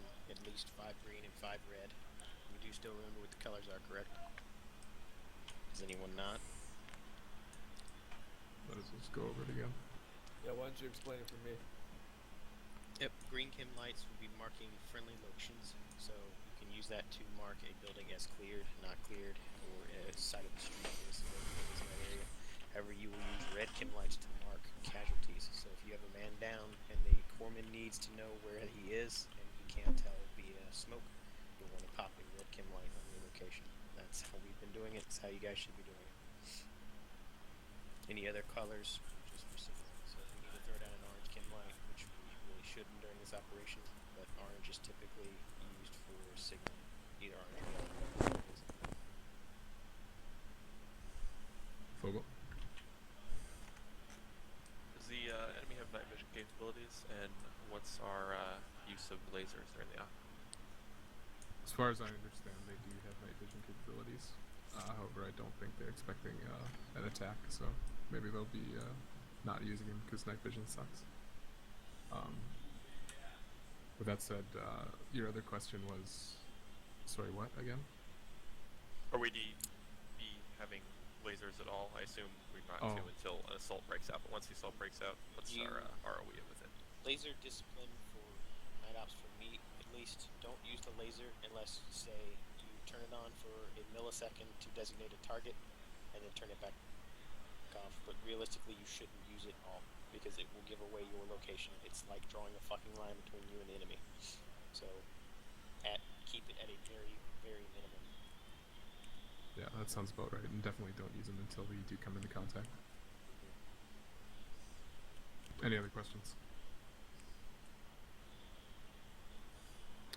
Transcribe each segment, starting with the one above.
location. At least 5 green and 5 red. You do still remember what the colors are, correct? Does anyone not? Let's just go over it again. Yeah, why don't you explain it for me? Yep, green chem lights will be marking friendly locations, so you can use that to mark a building as cleared, not cleared, or a side of the street is in that area. However, you will use red chem lights to mark casualties. So if you have a man down and the corpsman needs to know where he is and he can't tell via smoke, you'll want to pop a red chem light on your location. That's how we've been doing it. It's how you guys should be doing it. Any other colors? Just for signaling. So if we need to throw down an orange chem light, which we really shouldn't during this operation, but orange is typically used for signaling, either orange or yellow. Fogel. Does the enemy have night vision capabilities, and what's our use of lasers during the op? As far as I understand, they do have night vision capabilities. However, I don't think they're expecting an attack, so maybe they'll be not using them because night vision sucks. With that said, your other question was, sorry, what again? Are we be having lasers at all? I assume we're not to until an assault breaks out, but once the assault breaks out, what's our ROE with it? Laser discipline for night ops for me, at least, don't use the laser unless, say, you turn it on for a millisecond to designate a target, and then turn it back off. But realistically, you shouldn't use it all, because it will give away your location. It's like drawing a fucking line between you and the enemy. So, keep it at a very, very minimum. Yeah, that sounds about right, and definitely don't use them until we do come into contact. Any other questions?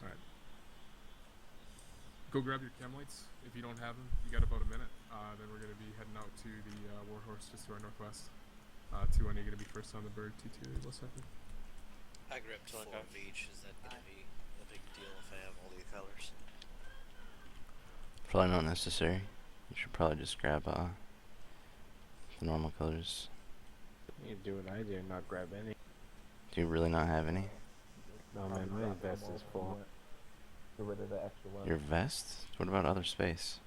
Alright. Go grab your chem lights. If you don't have them, you got about a minute. Then we're going to be heading out to the Warhorse just to our northwest. 2-1, you're going to be first on the bird. 2-2, what's happening? I grabbed 4 of each. Is that going to be a big deal if I have all the colors? Probably not necessary. You should probably just grab the normal colors. You do what I do, not grab any. Do you really not have any? No man, my vest is full. Get rid of the extra one. Your vest? What about other space?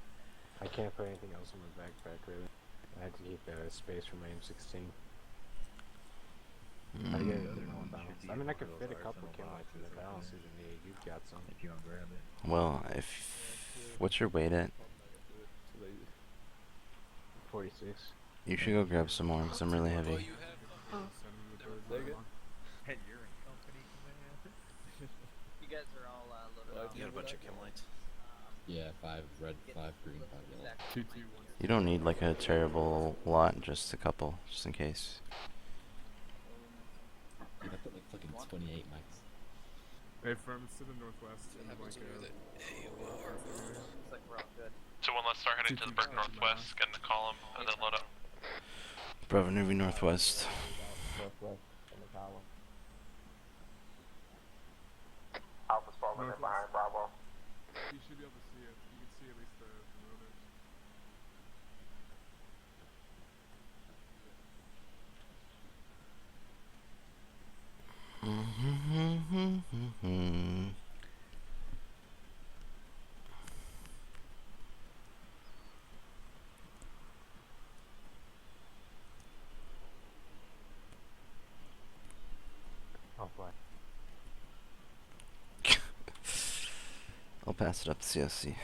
I can't put anything else in my backpack really. I had to keep space for my M16. I mean, I could fit a couple chem lights in the balance if you need. You've got some. If you want to grab it. Well, what's your weight at? 46. You should go grab some more, because I'm really heavy. And you're in company, man. You guys are all loaded up. You got a bunch of chem lights. Yeah, 5 red, 5 green, 5 yellow. 2-2, 1. You don't need like a terrible lot, just a couple, just in case. I put like fucking 28 mics. Hey, firm, it's to the northwest. In the Looks like we're all good. So let's start heading to the bird northwest, get in the column, and then load up. Bravo, moving northwest. Northwest in the column. Alpha's falling in behind Bravo. You should be able to see it. You can see at least the rotors. I'll fly. I'll pass it up to CSC.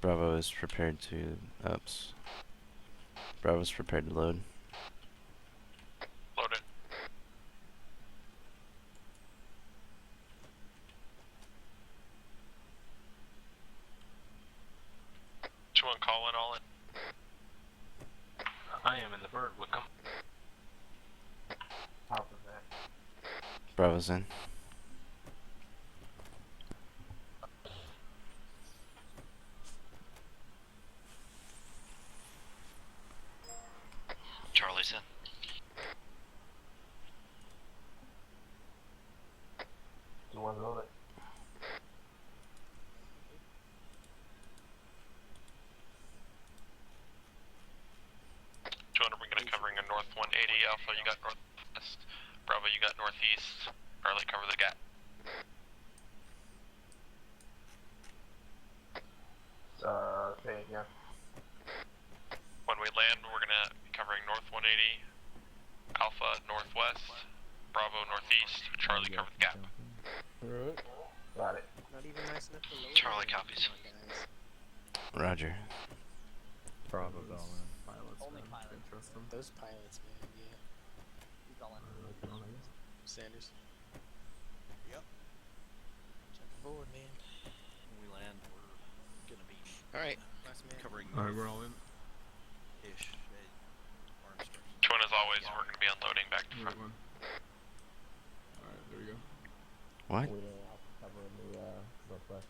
Bravo is prepared to... Oops. Bravo's prepared to load. Load it. Do you want to call in all in? I am in the bird with them. Alpha's there. Bravo's in. Charlie's in. You want to load it? Alpha, you got northwest. Bravo, you got northeast. Charlie, cover the gap. Say it again. When we land, we're gonna be covering north 180, Alpha northwest, Bravo northeast, Charlie cover the gap. Alright. Got it. Not even nice enough to lower. Charlie copies. Guys. Roger. Bravo's all in. Pilots, Only man. pilots. Can't trust them. Those pilots, man. Yeah. He's all in. Sanders. Yep. Jump aboard, man. When we land, we're gonna be All right. Last man. covering Alright, we're all in. ish. Our instructions. Twin, as always, we're gonna be unloading back to Right front. one. Alright, there we go. What? We didn't have to cover the northwest.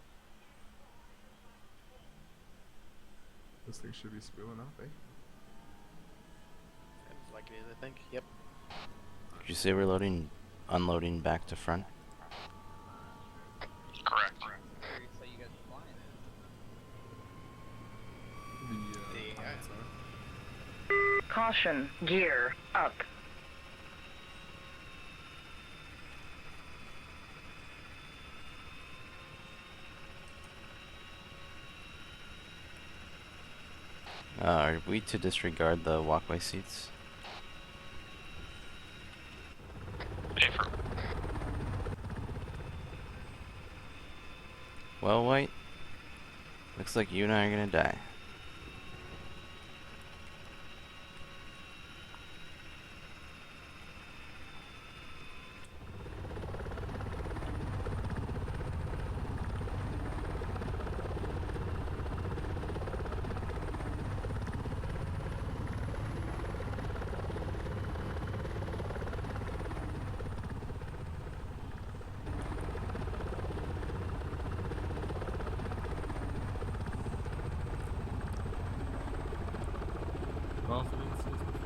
This thing should be spilling out, eh? Sounds like it is, I think. Yep. Did you say we're unloading back to front? Correct. So you guys are flying. The pilots are. Caution, gear up. Are we to disregard the walkway seats? Affirm. Well, White, looks like you and I are gonna die. Well, for the seats before.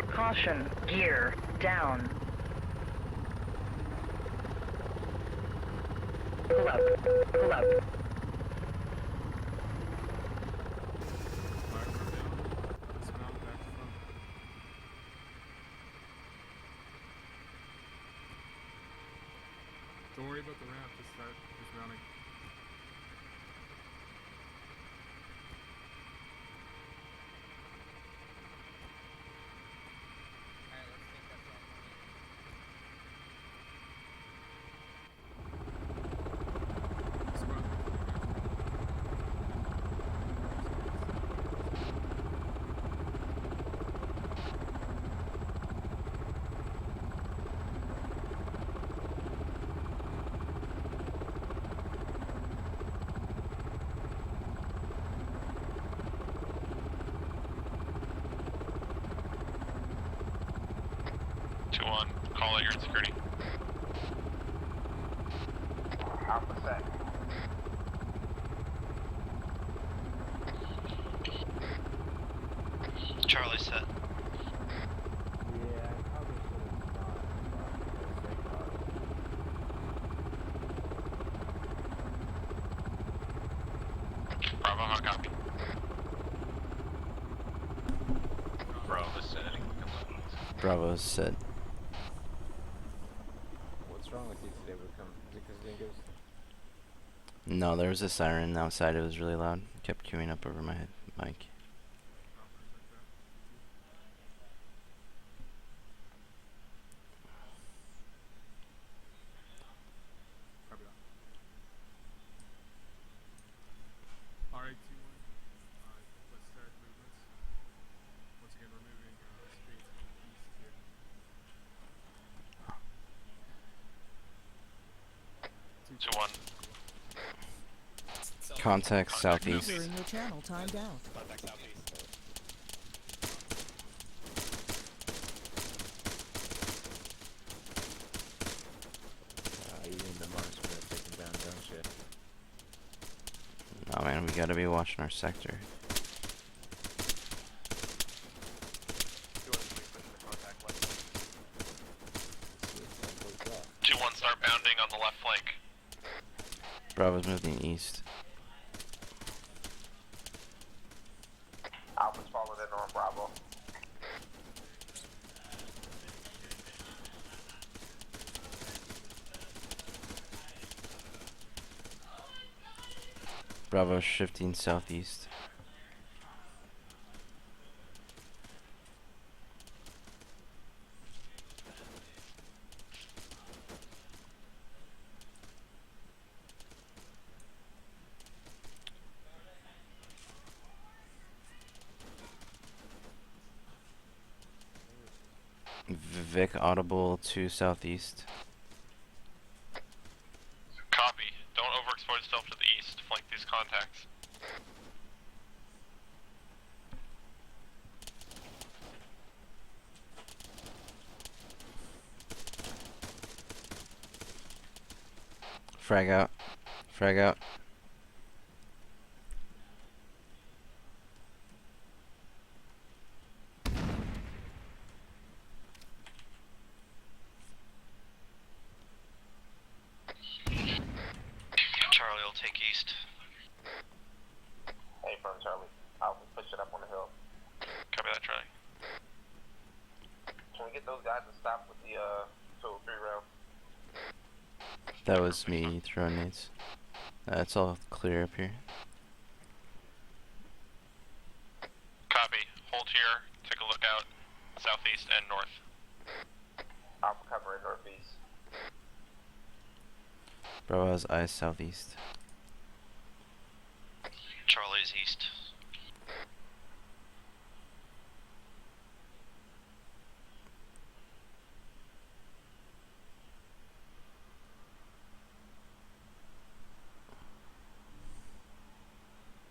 Caution, gear down. Pull up, pull up. Alright, we're down. Dismount back to front. Don't worry about the ramp, just start dismounting. Alright, let's take that off. Squad. Call out your insecurity. Alpha set. Charlie set. Yeah, I probably should have not, but they caught. Bravo, hot copy. Bravo setting. Bravo's set. What's wrong with you today, Wickham? Is it because Dingo's? No, there was a siren outside. It was really loud. Kept queuing up over my mic. Copy that. Alright, T1. Let's start movements. Once again, we're moving straight to the east here. 2-1. Contact southeast. User in your channel timed out. Contact southeast. Even the marksman are taking down gunship. Oh man, we gotta be watching our sector. 2-1, start bounding on the left flank. Bravo's moving east. Alpha's falling in on Bravo. Bravo's shifting southeast. Vic audible to southeast. Copy. Don't overexpose yourself to the east. Flank these contacts. Frag out. Frag out. Charlie will take east. Hey, from Charlie. Alpha, push it up on the hill. Copy that, Charlie. Can we get those guys to stop with the 203 round? That was me throwing nades. It's all clear up here. Copy. Hold here. Take a look out. Southeast and north. Alpha covering northeast. Bravo has eyes southeast. Charlie's east.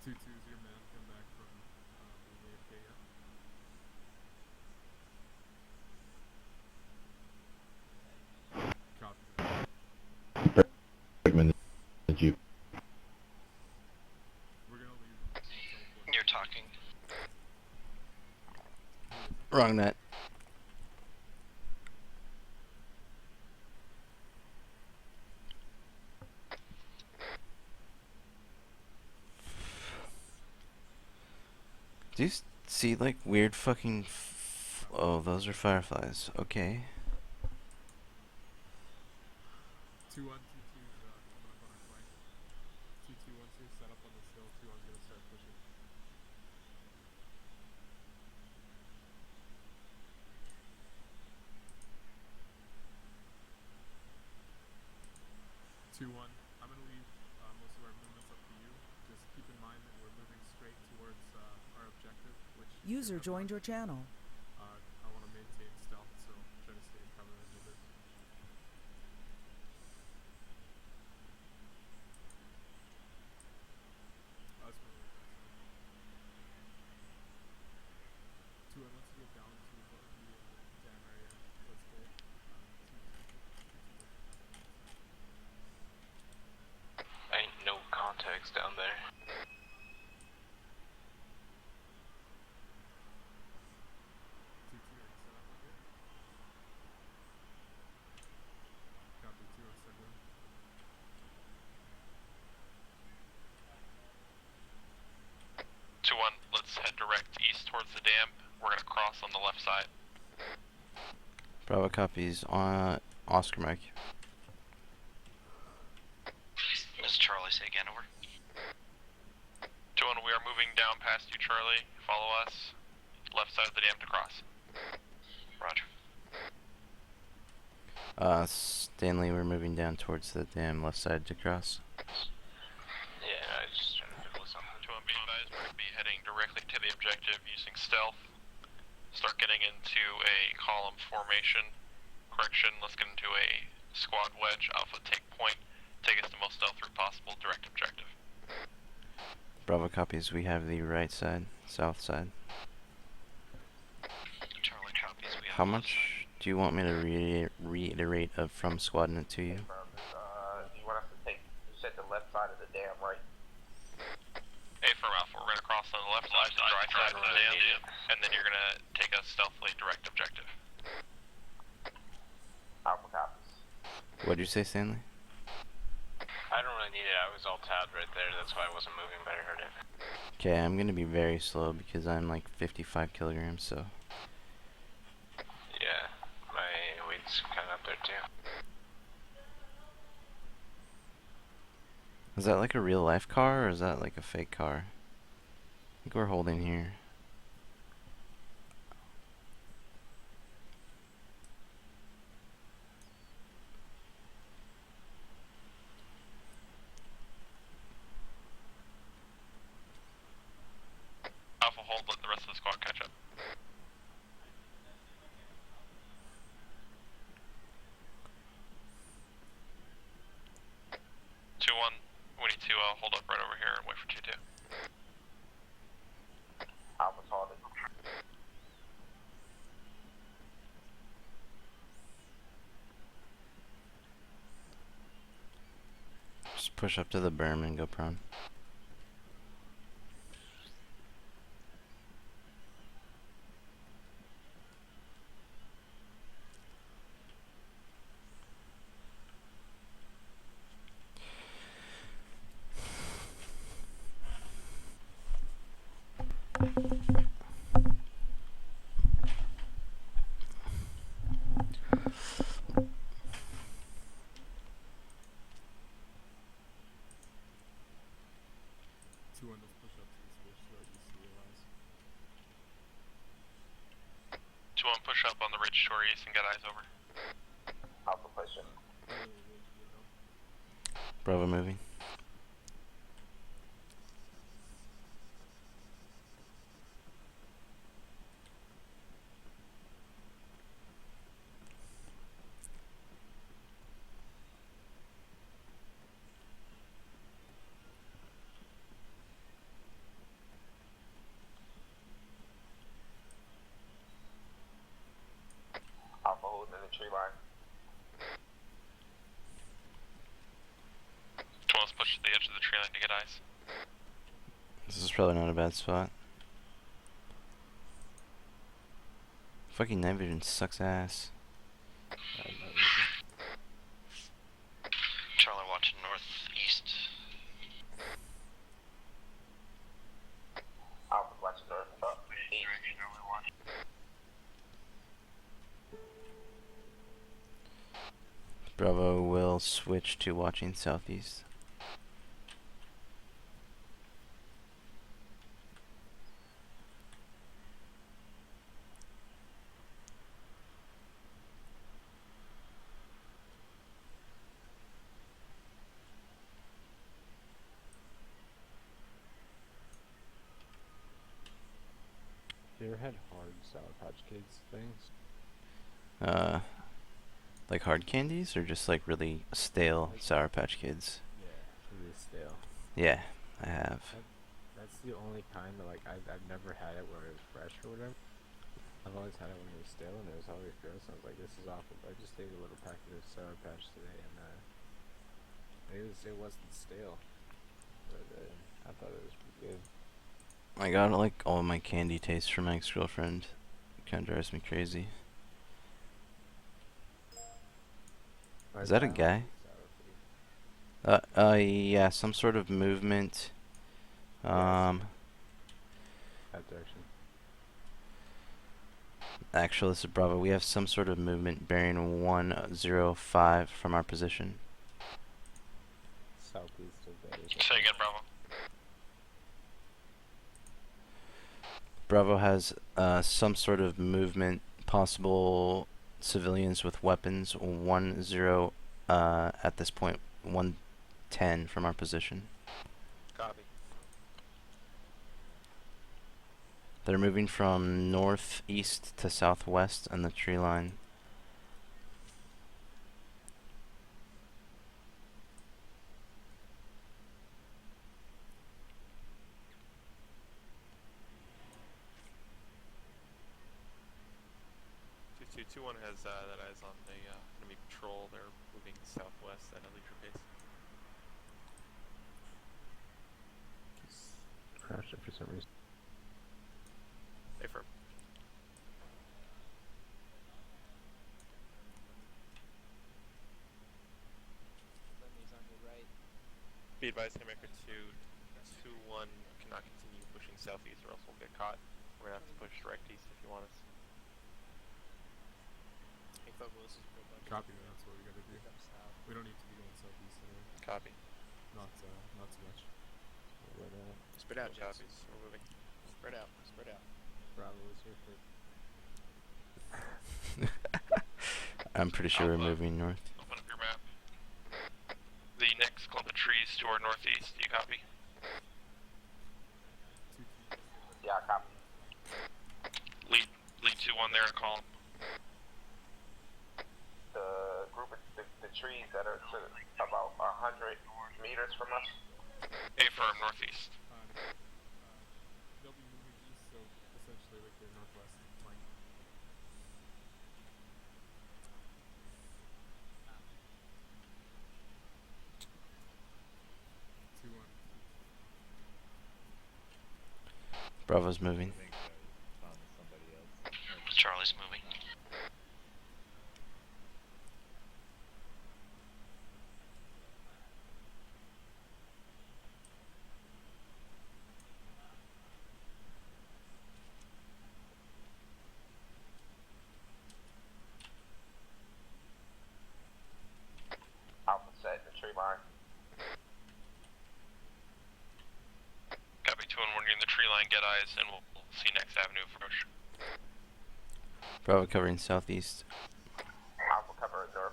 Two twos, your man come back from being AFK yet? Copy. Recommend that you. We're gonna leave. You're talking. Wrong net. Do you see like weird fucking oh, those are fireflies. Okay. 2-1, 2-2's coming up on our flank. 2-2-1-2 set up on this hill. 2-1's gonna start pushing. I'm gonna leave most of our movements up to you. Just keep in mind that we're moving straight towards our objective, which User joined your channel. I want to maintain stealth, so try to stay in cover as a bit. That's my way back. 2-1, let's get down to the dam area. Let's go. Ain't no contacts down there. Copy 2 on Segway. Let's head direct east towards the dam. We're gonna cross on the left side. Bravo copies on Oscar Mike. This is Charlie. Say again, over. 2-1, we are moving down past you, Charlie. Follow us. Left side of the dam to cross. Roger. Stanley, we're moving down towards the dam left side to cross. Yeah, I was just trying to figure something. 2-1, be advised, we're gonna be heading directly to the objective using stealth. Start getting into a column formation. Correction, let's get into a squad wedge. Alpha, take point. Take us the most stealth route possible. Direct objective. Bravo copies. We have the right side, south side. Charlie copies. We have How left much do you want me to reiterate of from squading it to you? Do you want us to take, you said the left side of the dam, right? A firm Alpha, we're gonna cross on the left side, the dry side of the dam, and then you're gonna take a stealthily direct objective. Alpha copies. What'd you say, Stanley? I don't really need it. I was all tabbed right there. That's why I wasn't moving, but I heard it. Okay, I'm gonna be very slow because I'm like 55 kilograms, so. Yeah, my weight's kind of up there too. Is that like a real life car or is that like a fake car? I think we're holding here. Alpha hold, let the rest of the squad catch up. Two one, we need to hold up right over here and wait for 2-2. Alpha's holding. Just push up to the berm and go prone. Push up on the ridge shore east and get eyes over. Alpha pushing. Bravo moving. Alpha holding in the tree line. Let's push to the edge of the tree line to get eyes. This is probably not a bad spot. Fucking night vision sucks ass. Charlie watching northeast. Alpha's watching north. East. Bravo will switch to watching southeast. You ever had hard Sour Patch Kids things? Like hard candies or just like really stale Sour Patch Kids? Yeah, really stale. Yeah, I have. That's the only kind that like I've never had it where it was fresh or whatever. I've always had it when it was stale and it was always gross. I was like, this is awful. But I just ate a little packet of Sour Patch today and it wasn't stale. But I thought it was pretty good. I got like all my candy tastes from my ex-girlfriend. Kinda drives me crazy. Is that a guy? Yeah, some sort of movement. That direction. Actually, this is Bravo. We have some sort of movement bearing 105 from our position. Southeast of that. Say again, Bravo. Bravo has some sort of movement, possible civilians with weapons, 10 at this point, 110 from our position. Copy. They're moving from northeast to southwest on the tree line. 2-1 has that eyes on the enemy patrol. They're moving southwest at a leisure pace. Crashed it for some reason. Affirm. Friendly's on your right. Be advised, Hamker 2-1 cannot continue pushing southeast or else we'll get caught. We're gonna have to push direct east if you want us. Hey, Fogle, this is Pro Bucket. Copy, that's what we gotta do. We don't need to be going southeast anyway. Copy. Not so much. Spread out, Jets. Copies. We're moving. Spread out. Spread out. Bravo is here for. I'm pretty sure we're moving north. Open up your map. The next clump of trees to our northeast. Do you copy? Yeah, I copy. Lead 2-1 there. Call 'em. The group of the trees that are to about 100 meters from us. Affirm, northeast. They'll be moving east, so essentially like their northwest flank. Two one. Bravo's moving. Charlie's moving. Alpha set the tree line. Copy 2-1, we're near the tree line. Get eyes, and we'll see next avenue approach. Bravo covering southeast. Alpha cover north.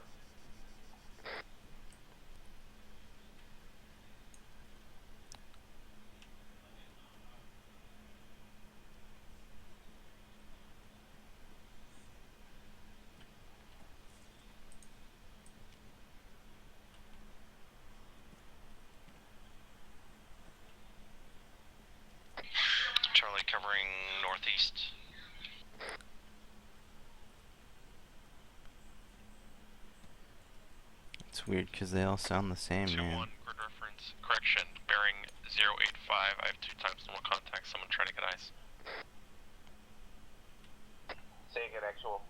Charlie covering northeast. It's weird because they all sound the same, 2-1, man. grid reference. Correction, bearing 085. I have 2 times normal contact. Someone trying to get eyes. Say again, actual.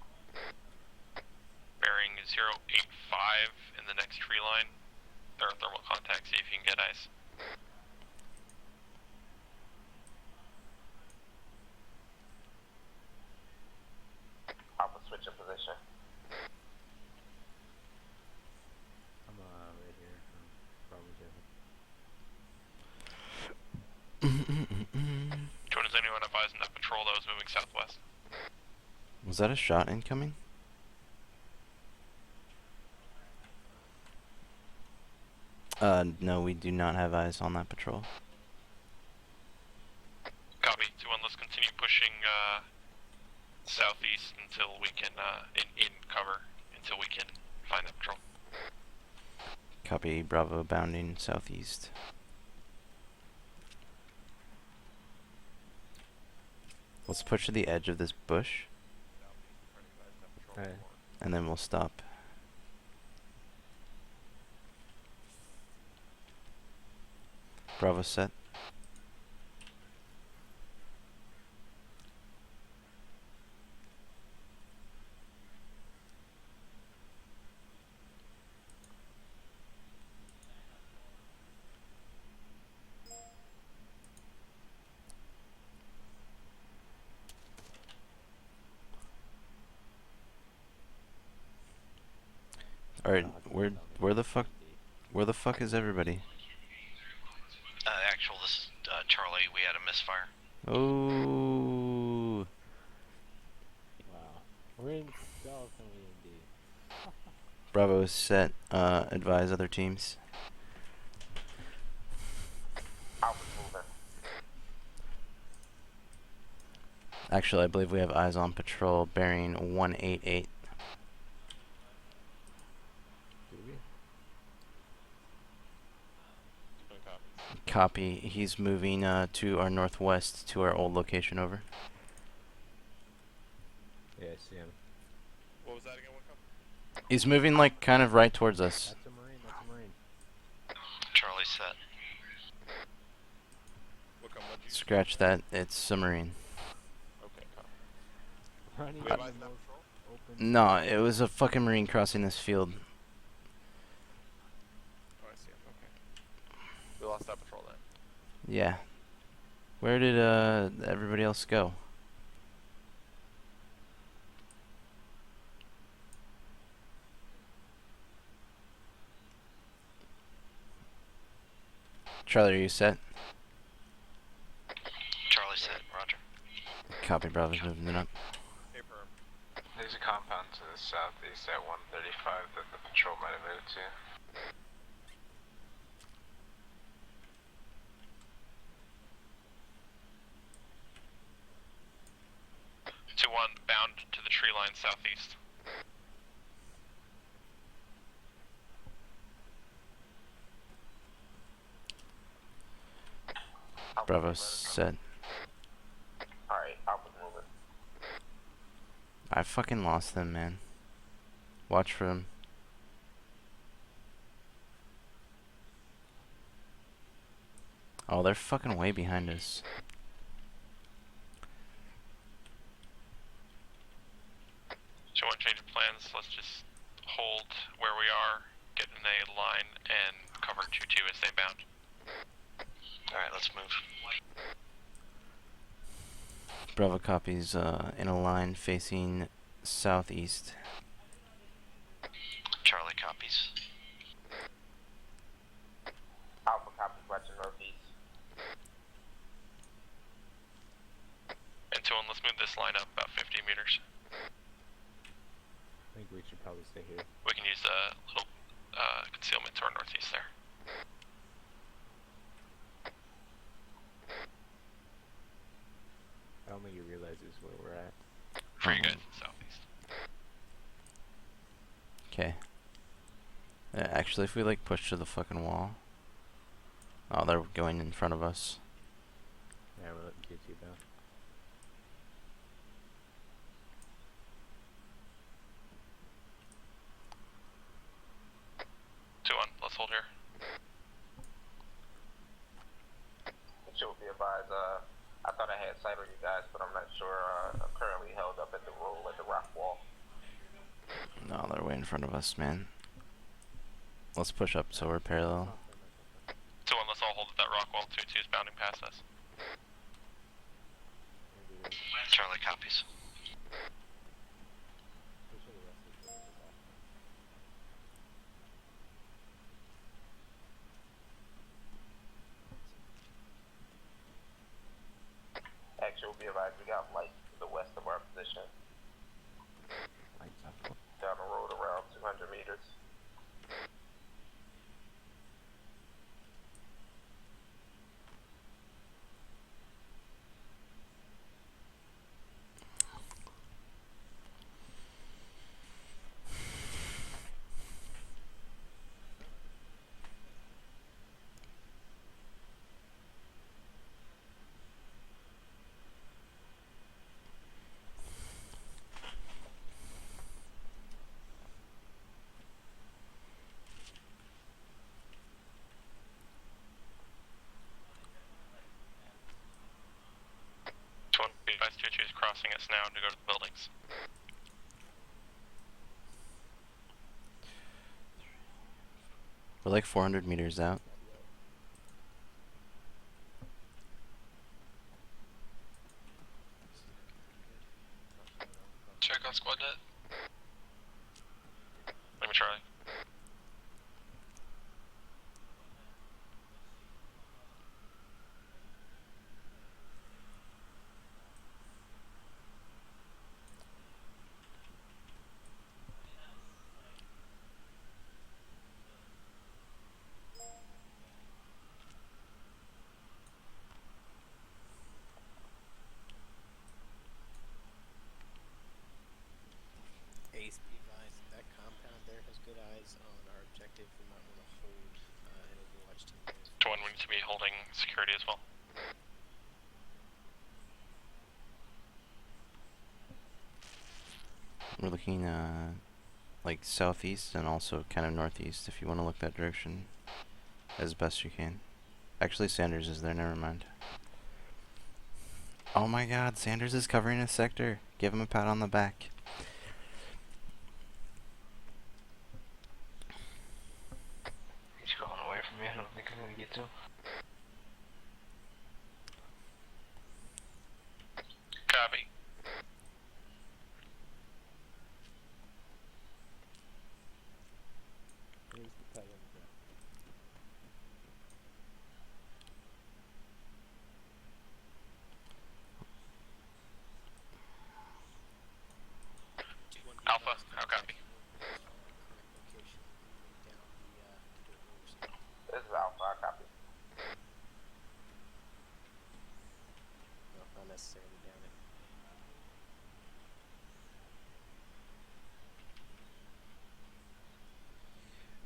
Bearing 085 in the next tree line. There are thermal contacts. See if you can get eyes. Alpha switch in position. I'm right here. Probably Jordan, does anyone advise on that patrol that was moving southwest? Was that a shot incoming? No, we do not have eyes on that patrol. Copy. 2-1, let's continue pushing southeast until we can, in cover, until we can find that patrol. Copy, Bravo bounding southeast. Let's push to the edge of this bush, Hey. and then we'll stop. Bravo set. Alright, where the fuck is everybody? Actual, this is Charlie. We had a misfire. Oh, Wow. We're in stealth and we in D. Bravo is set. Advise other teams. Alpha's moving. Actually, I believe we have eyes on patrol bearing 188. Do we? Copy. He's moving to our northwest to our old location. Over. Yeah, I see him. He's moving like kind of right towards us. That's a Marine, that's a Marine. Charlie set. Look, what'd you Scratch that. It's a Marine. Okay, Running we in advise the that most patrol? open No, space. it was a fucking Marine crossing this field. Oh, I see him. Okay. We lost that patrol then. Yeah. Where did everybody else go? Charlie, are you set? Charlie set, roger. Copy, Bravo's moving it up. Hey, Perm. There's a compound to the southeast at 135 that the patrol might have moved to. 2-1, bound to the tree line southeast. Bravo set. Alright, Alpha's moving. I fucking lost them, man. Watch for them. Oh, they're fucking way behind us. So one change of plans, let's just hold where we are, get in a line, and cover 2-2 as they bound. Alright, let's move. Bravo copies in a line facing southeast. Charlie copies. Alpha copies watching northeast. And 2-1, let's move this line up about 50 meters. I think we should probably stay here. We can use a little concealment to our northeast there. I don't think he realizes where we're at. For you guys, southeast. Okay. Actually, if we like push to the fucking wall. Oh, they're going in front of us. Yeah, we're letting Q2 down. Let's hold here. Should be advised, I thought I had sight of you guys, but I'm not sure. I'm currently held up at the roll at the rock wall. No, they're way in front of us, man. Let's push up so we're parallel. 2-1, let's all hold at that rock wall. 2-2 is bounding past us. Charlie copies. Actually, be advised, we got light to the west of our position. Down the road around 200 meters. Advise 2-2 is crossing us now to go to the buildings. We're like 400 meters out. Check on squad net. Let me Charlie. Ace, be advised, that compound there has good eyes on our objective. We might want to hold an Overwatch team there. 2-1, we need to be holding security as well. We're looking like southeast and also kind of northeast if you want to look that direction as best you can. Actually, Sanders is there, never mind. Oh my god, Sanders is covering a sector. Give him a pat on the back. He's going away from me. I don't think I'm gonna get to him. Copy. Here's the pet in front. Alpha, how copy? This is Alpha, I copy. No, not necessarily down it.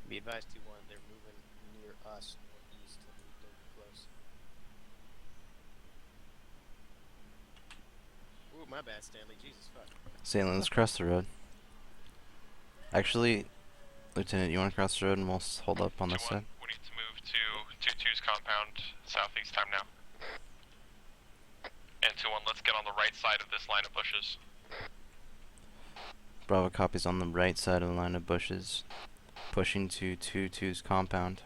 Be advised, 2-1, they're moving near us northeast, and we don't be close. Ooh, my bad, Stanley. Jesus fuck. Stanley, let's cross the road. Actually, Lieutenant, you want to cross the road and we'll hold up on this side? We need to move to 2-2's compound, southeast time now. And 2-1, let's get on the right side of this line of bushes. Bravo copies on the right side of the line of bushes. Pushing to 2-2's compound.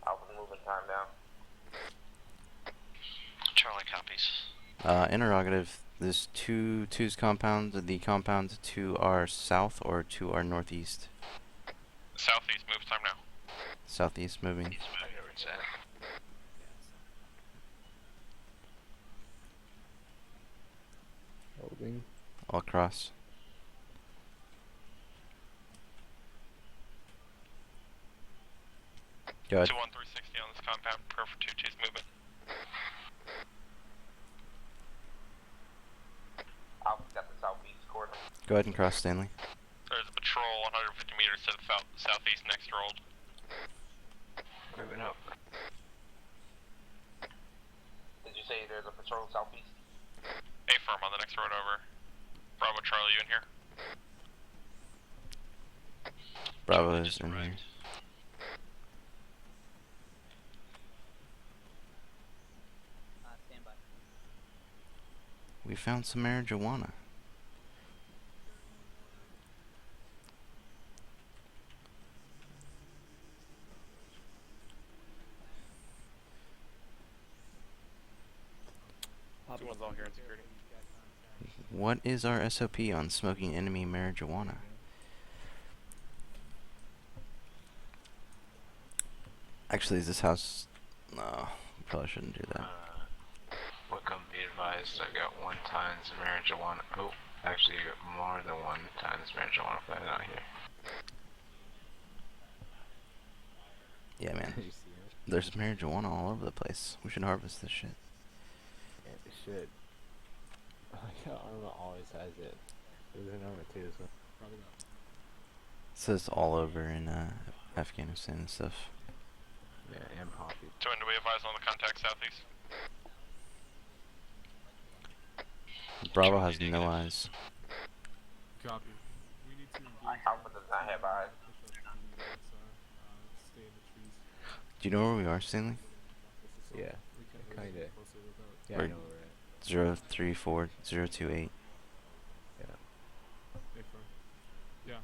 Alpha's moving time now. Charlie copies. Interrogative. This 2-2's compound, the compound to our south or to our northeast? Southeast, move time now. Southeast moving. I know where it's at. Holding. All across. Go ahead. 2-1, 360 on this compound, per for 2-2's movement. Alpha's got the southeast corner. Go ahead and cross, Stanley. There's a patrol 150 meters to the southeast next road. Moving up. Did you say there's a patrol southeast? A-firm on the next road over. Bravo Charlie, you in here? Bravo is in here. Stand by. We found some marijuana. Everyone's all here in security. What is our SOP on smoking enemy marijuana? Actually, is this house... No, we probably shouldn't do that. Welcome, be advised, I got 1 times marijuana. Oh, actually, you got more than 1 times marijuana planted out here. Yeah, man. There's marijuana all over the place. We should harvest this shit. Yeah, we should. Arma always has it. There's an Arma too, so. Probably not. It says all over in Afghanistan and stuff. Yeah, and poppy. Join, do we advise on the contact southeast? Bravo has no eyes. Copy. We need to engage. Alpha does not have eyes. Stay in the trees. Do you know where we are, Stanley? Yeah, We can't really kinda. get closer without. Yeah, Or I know where we're at. 034028. Yeah. A-firm. Yeah.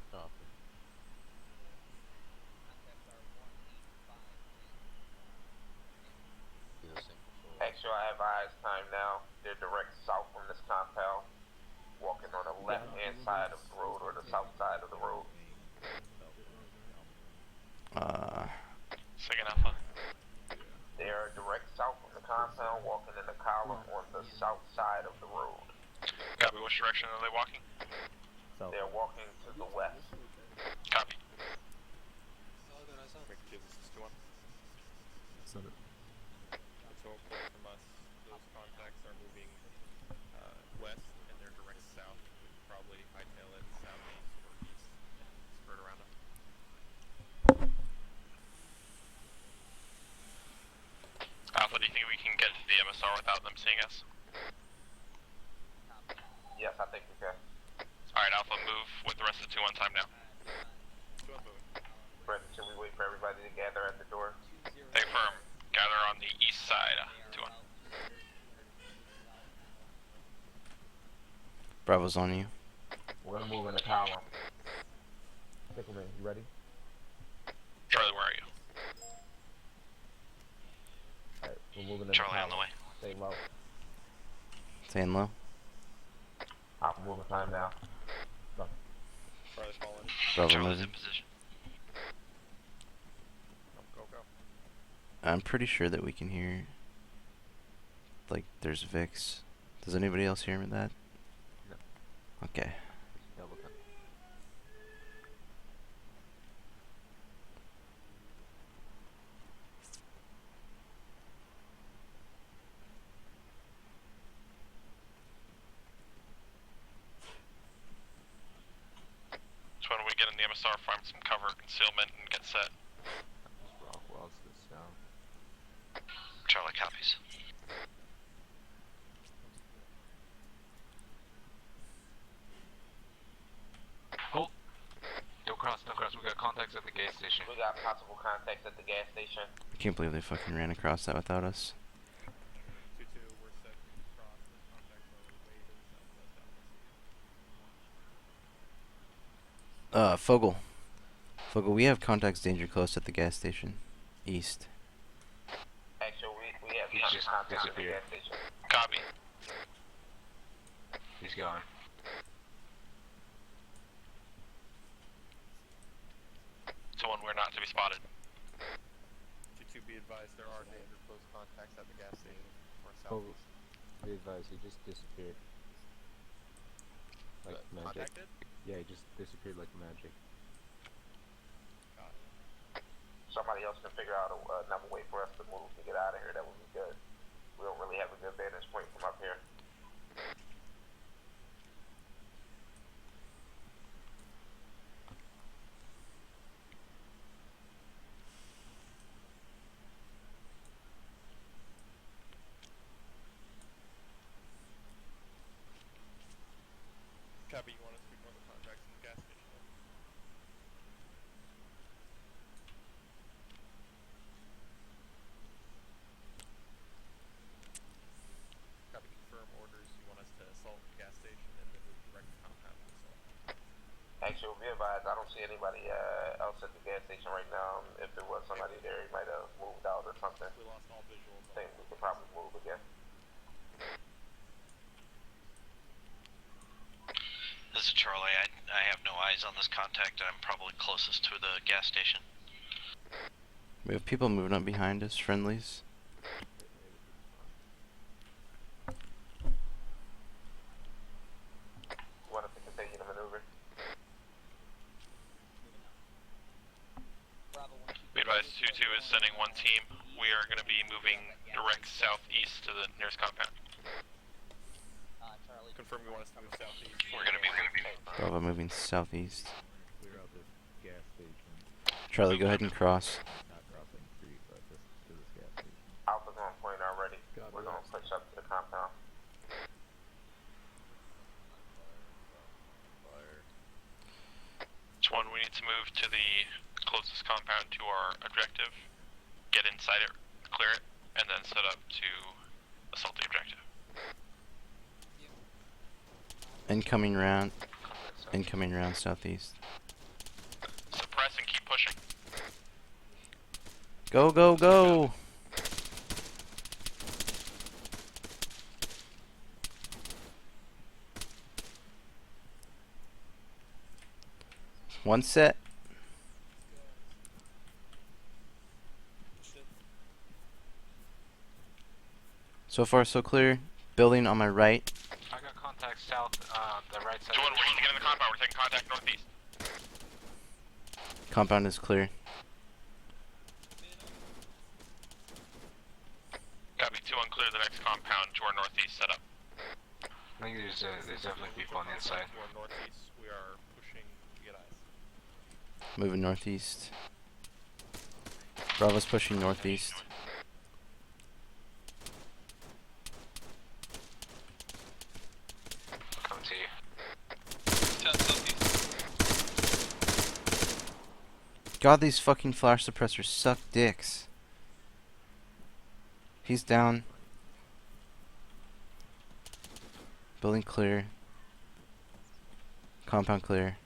Actually, I have eyes time now. They're direct south from this compound. Walking on the left-hand side of the road or the south side of the road. Second Alpha. They are direct south from the compound, walking in the column on the south side of the road. Copy, which direction are they walking? They're walking to the west. Copy. Send it. So from us, those contacts are moving west and they're direct south. We could probably hightail it southeast or east and skirt around them. Alpha, do you think we can get to the MSR without them seeing us? Yes, I think we can. Alright, Alpha, move with the rest of the 2 on time now. 2 on moving. Brett, should we wait for everybody to gather at the door? Stay firm. Gather on the east side. 2 on. Bravo's on you. We're gonna move in the column. Pickleman, you ready? Charlie, where are you? Alright, we're moving in Charlie the on column. the way. Stay low. Staying low. Alpha moving time now. Go. Charlie's falling. Bravo Charlie's moving. in position. Go, go. I'm pretty sure that we can hear. Like, there's Vix. Does anybody else hear that? No. Okay. Double time. So when we get in the MSR, find some cover, concealment, and get set. Rockwell's this down. Charlie copies. Oh! Don't cross, don't cross. We got contacts at the gas station. We got possible contacts at the gas station. I can't believe they fucking ran across that without us. 2-2, we're set to cross. The contacts are way to the southwest Alpha. Fogel. Fogel, we have contacts danger close at the gas station. East. Actually, we have He's just contacts at the disappeared. gas station. Copy. He's gone. Someone we're not to be spotted. 2-2, be advised, there are danger close contacts at the gas station or Oh, southeast. be advised, he just disappeared. Like magic. Contacted? Yeah, he just disappeared like magic. Got it. Somebody else can figure out another way for us to move to get out of here. That would be good. We don't really have a good vantage point from up here. Copy, you want us to ignore the contacts in the gas station? Copy, confirm orders. You want us to assault the gas station and then move direct to compound to assault. Actually, be advised, I don't see anybody else at the gas station right now. If there was somebody there, he might have moved out or something. We lost all visuals. I think we could probably move again. This is Charlie. I have no eyes on this contact. I'm probably closest to the gas station. We have people moving up behind us, friendlies. You want us to continue to maneuver? Be advised, 2-2 is sending 1 team. We are going to be moving direct southeast to the nearest compound. Confirm you want us to move southeast. We're going to be moving. Bravo moving southeast. Clear out this gas station. Charlie, go ahead and cross. Not crossing street, but this to this gas station. Alpha's on point already. Copy. We're gonna push up to the compound. Each one, we need to move to the closest compound to our objective, get inside it, clear it, and then set up to assault the objective. Incoming round. Incoming round southeast. Suppress and keep pushing. Go, go, go! One set. So far, so clear. Building on my right. I got contacts south, the right side. Jordan, we need to get in the compound. We're taking contact northeast. Compound is clear. Copy, 2 unclear the next compound to our northeast setup. I think there's definitely people on the inside. To our northeast, we are pushing to get eyes. Moving northeast. Bravo's pushing northeast. Coming to you. God, these fucking flash suppressors suck dicks. He's down. Building clear. Compound clear.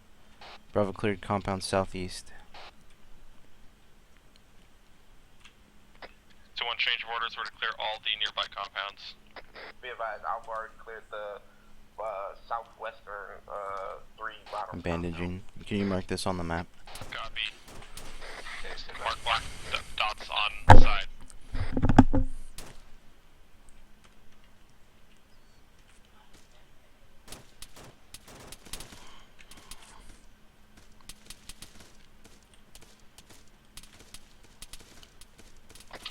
Bravo cleared compound southeast. 2-1 change of orders. We're to clear all the nearby compounds. Be advised, I've already cleared the southwestern 3 bottom. I'm bandaging. Can you mark this on the map? Copy. Mark black dots on side.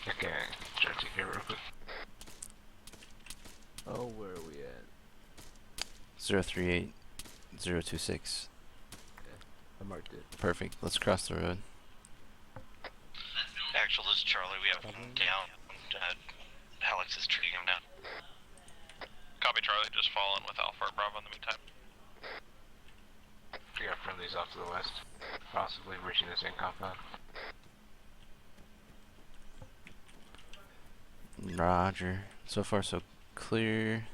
Okay, try to take care real quick. Oh, where are we at? 038026. I marked it. Perfect. Let's cross the road. Actual, this is Charlie. We have him down. Alex is treating him down. Copy, Charlie. Just fall in with Alpha or Bravo in the meantime. We got friendlies off to the west, possibly reaching the same compound. Roger. So far, so clear.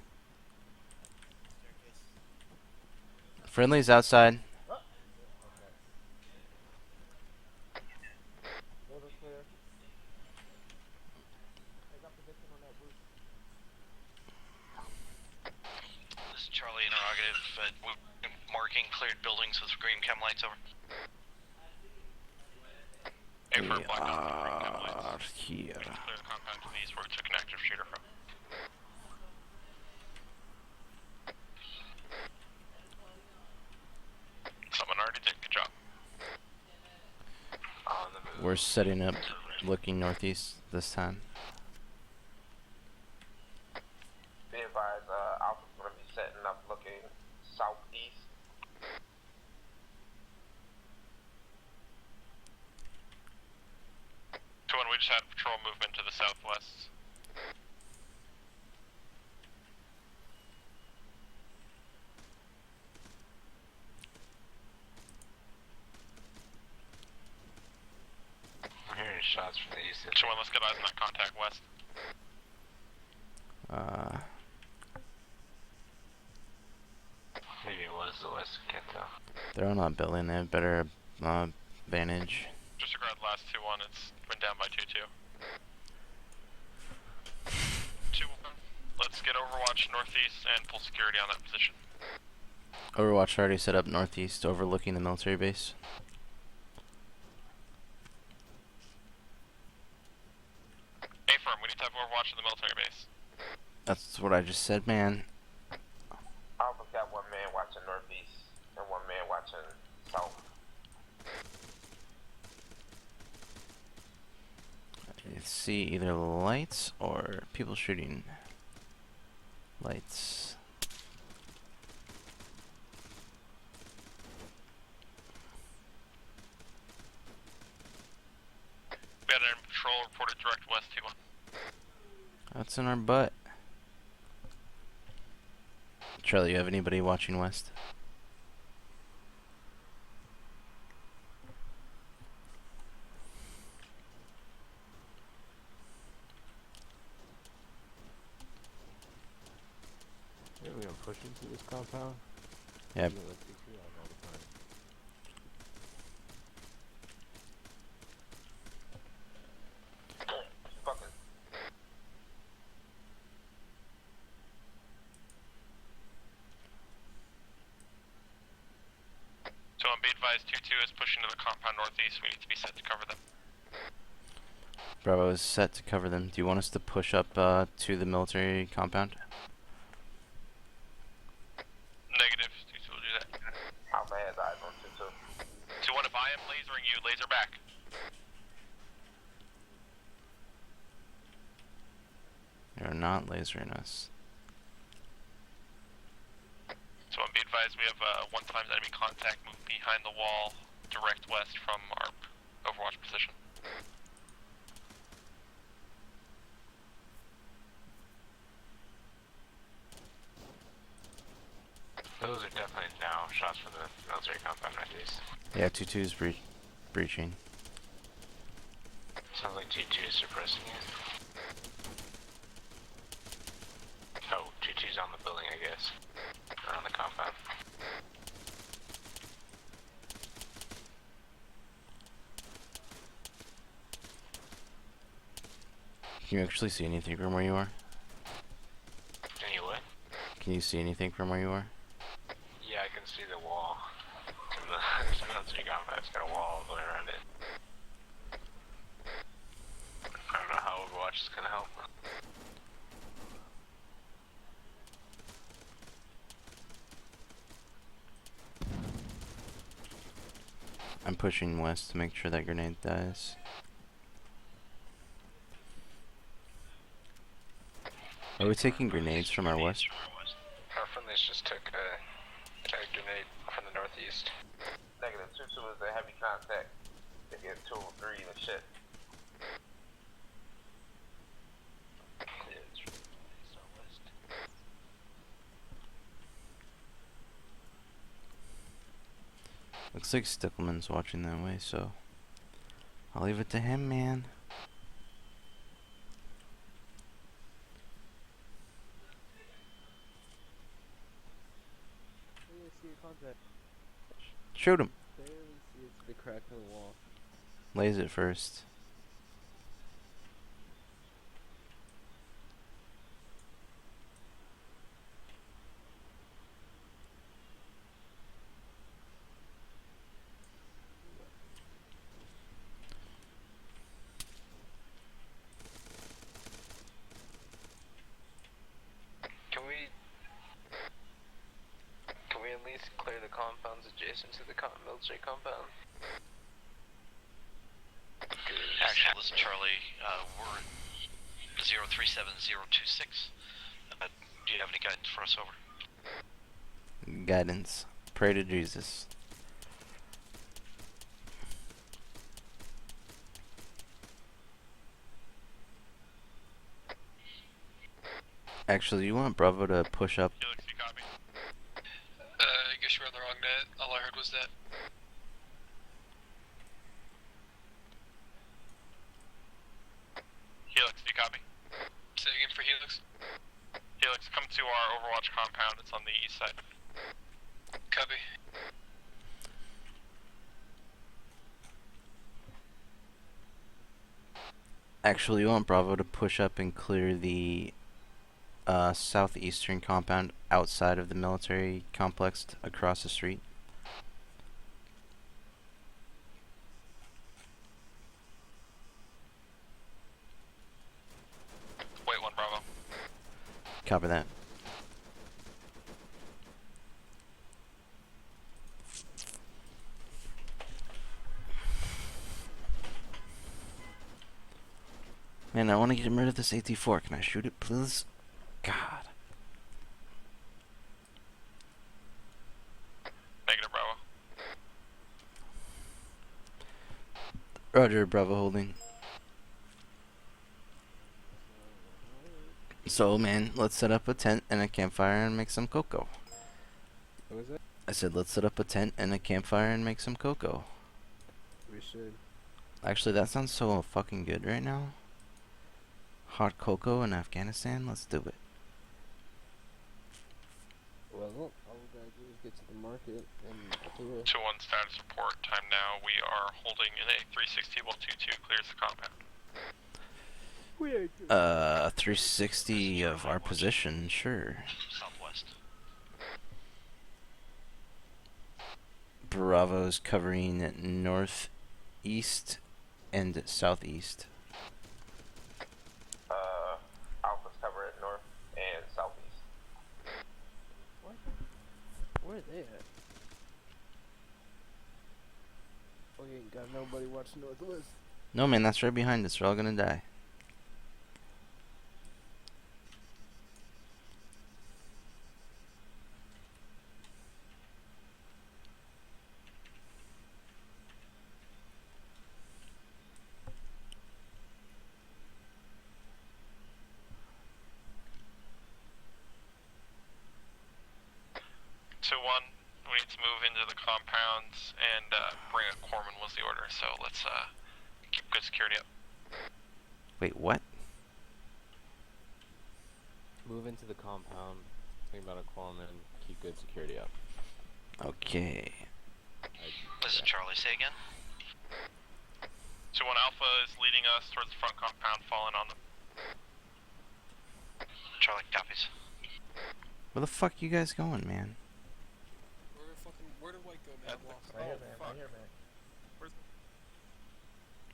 Friendly's outside. This is Charlie interrogative. We're marking cleared buildings with green chem lights over. A for black dot with green chem lights. Here. Clear the compound to the east where we took an active shooter from. Someone already did. Good job. We're setting up, looking northeast this time. Be advised, Alpha's gonna be setting up looking southeast. We just had patrol movement to the southwest. I'm hearing shots from the east. Someone, let's get eyes on that contact west. Maybe it was the west, can't tell. They're on that building. They have better advantage. Disregard the last 2-1. It's been down by 2-2. 2-1. Let's get Overwatch northeast and pull security on that position. Overwatch already set up northeast, overlooking the military base. A-firm, we need to have Overwatch in the military base. That's what I just said, man. Alpha's got one man watching northeast and one man watching south. I see either lights or people shooting. Lights. We had an patrol reported direct west 2-1. That's in our butt. Charlie, you have anybody watching west? Yeah, we gonna push into this compound? Yep. Yeah, let's see all the time. Fucking. So on be advised, 2-2 is pushing to the compound northeast. We need to be set to cover them. Bravo is set to cover them. Do you want us to push up to the military compound? Negative. 2-2 will do that. Alpha has eyes on 2-2. 2-1, if I am lasering you, laser back. You're not lasering us. So on be advised, we have 1 times enemy contact moving behind the wall, direct west from our Overwatch position. Those are definitely now shots from the military compound northeast. Yeah, 2-2's breaching. T2 is suppressing it. Oh, T2's on the building, I guess. Or on the compound. Can you actually see anything from where you are? Anyway. Can you see anything from where you are? Yeah, I can see the wall. The military compound's got a wall all the way around it. I don't know how Overwatch is gonna help. I'm pushing west to make sure that grenade dies. Are we taking grenades from our west? Our friendlies just took a grenade from the northeast. Negative 2-2 is a heavy contact. They get 2-3 and shit. Looks like Stickleman's watching that way, so I'll leave it to him, man. See a contact. Shoot him. Barely see it's the crack in the wall. Lays it first. Can we at least clear the compounds adjacent to the military compound? Actually, this is Charlie. We're 037026. Do you have any guidance for us over? Guidance. Pray to Jesus. Actually, you want Bravo to push up? Helix, you copy? I guess you were on the wrong net. All I heard was that. Helix, do you copy? Say again for Helix. Helix, come to our Overwatch compound. It's on the east side. Copy. Actually, you want Bravo to push up and clear the southeastern compound outside of the military complex across the street. Wait, 1 Bravo. Copy that. Man, I want to get rid of this AT4. Can I shoot it, please? God. Negative Bravo. Roger, Bravo holding. So, man, let's set up a tent and a campfire and make some cocoa. What was that? I said, let's set up a tent and a campfire and make some cocoa. We should. Actually, that sounds so fucking good right now. Hot cocoa in Afghanistan? Let's do it. Well, all we gotta do is get to the market and do it. 2-1 status report. Time now. We are holding in a 360 while 2-2 clears the compound. 360 of our position, sure. Southwest. Bravo's covering northeast and southeast. Alpha's cover at north and southeast. What? Where are they at? Oh, you ain't got nobody watching northwest. No, man, that's right behind us. We're all gonna die. We need to move into the compounds and bring a corpsman was the order. So let's keep good security up. Wait, what? Move into the compound. Think about a qualm and keep good security up. Okay. This is Charlie. Say again. 2-1 Alpha is leading us towards the front compound, falling on them. Charlie copies. Where the fuck you guys going, man? Where did White go, man? I'm lost. Right here, man. Right here, man.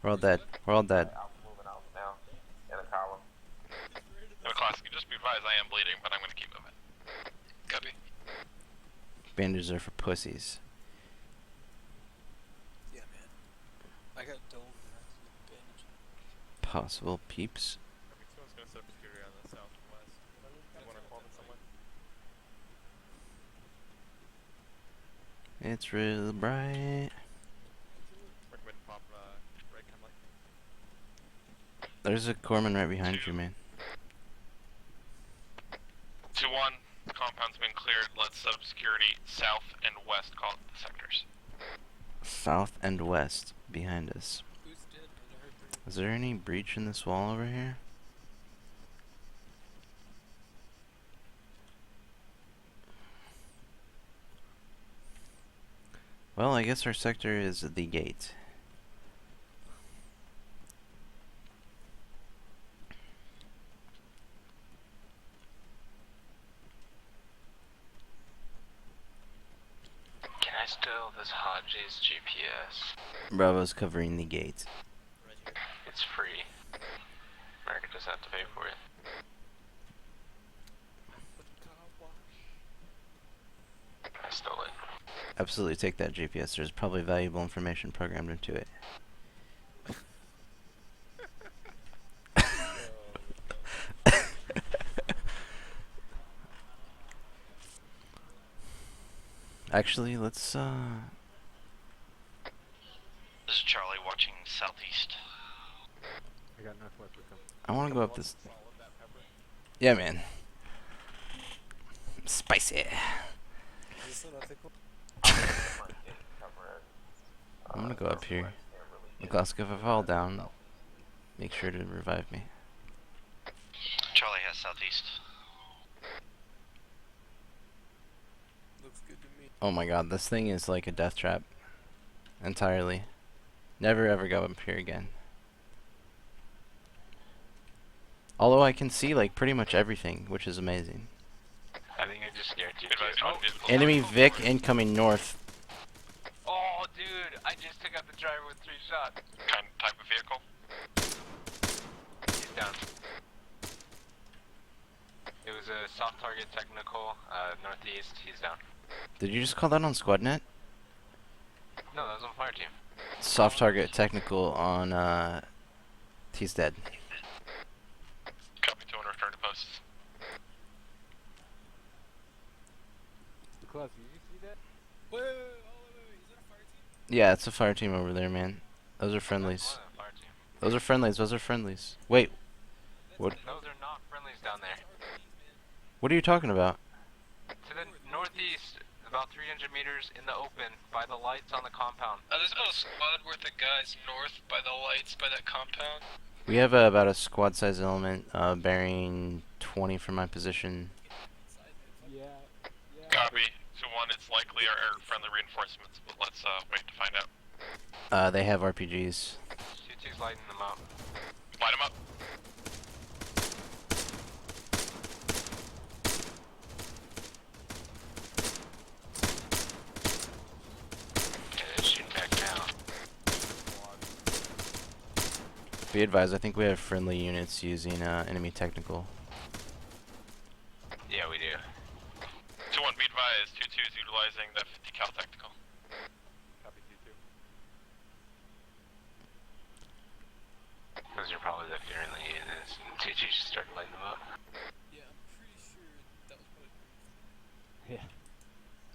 We're all dead. We're all dead. Alpha moving out now. In a column. In a classic, just be advised, I am bleeding, but I'm gonna keep moving. Copy. Bandages are for pussies. Yeah, man. I got dome and I have to get bandage. Possible peeps. I think someone's gonna set up security on the south and west. You wanna call them someone? It's real bright. Recommend pop right chem light. There's a corpsman right behind you, man. 2-1, the compound's been cleared. Let's set up security south and west, call it the sectors. South and west behind us. Who's dead? I heard three. Is there any breach in this wall over here? Well, I guess our sector is the gate. Can I steal this Hodges GPS? Bravo's covering the gate. It's free. America doesn't have to pay for it. I stole it. Absolutely take that GPS. There's probably valuable information programmed into it. Actually, let's This is Charlie watching southeast. I got northwest with them. I want to go up this. Yeah, man. Spicy. Is this unethical? I'm gonna go up here. Glasgow, if I fall down, make sure to revive me. Charlie has southeast. Looks good to me. Oh my god, this thing is like a death trap. Entirely. Never ever go up here again. Although I can see like pretty much everything, which is amazing. I think I just scared you. Enemy Vic incoming north. Oh, dude, I just took out the driver with 3 shots. Kind type of vehicle? He's down. It was a soft target technical, northeast. He's down. Did you just call that on SquadNet? No, that was on fire team. Soft target technical on he's dead. Copy 2 and return to posts. Class, did you see that? Wait, is that a fire team? Yeah, it's a fire team over there, man. Those are friendlies. Those are friendlies. Those are friendlies. Wait. What? Those are not friendlies down there. What are you talking about? To the northeast, about 300 meters in the open, by the lights on the compound. There's about a squad worth of guys north by the lights by that compound. We have about a squad size element bearing 20 from my position. Yeah. Copy. 2-1, it's likely our air friendly reinforcements, but let's wait to find out. They have RPGs. 2-2's lighting them up. Light them up. Okay, they're shooting back now. Be advised, I think we have friendly units using enemy technical. Yeah, we do. 2-1, be advised, 2-2 is utilizing the 50 cal tactical. Copy 2-2. Those are probably the friendly units. 2-2 just started lighting them up. Yeah, I'm pretty sure that was probably. Yeah.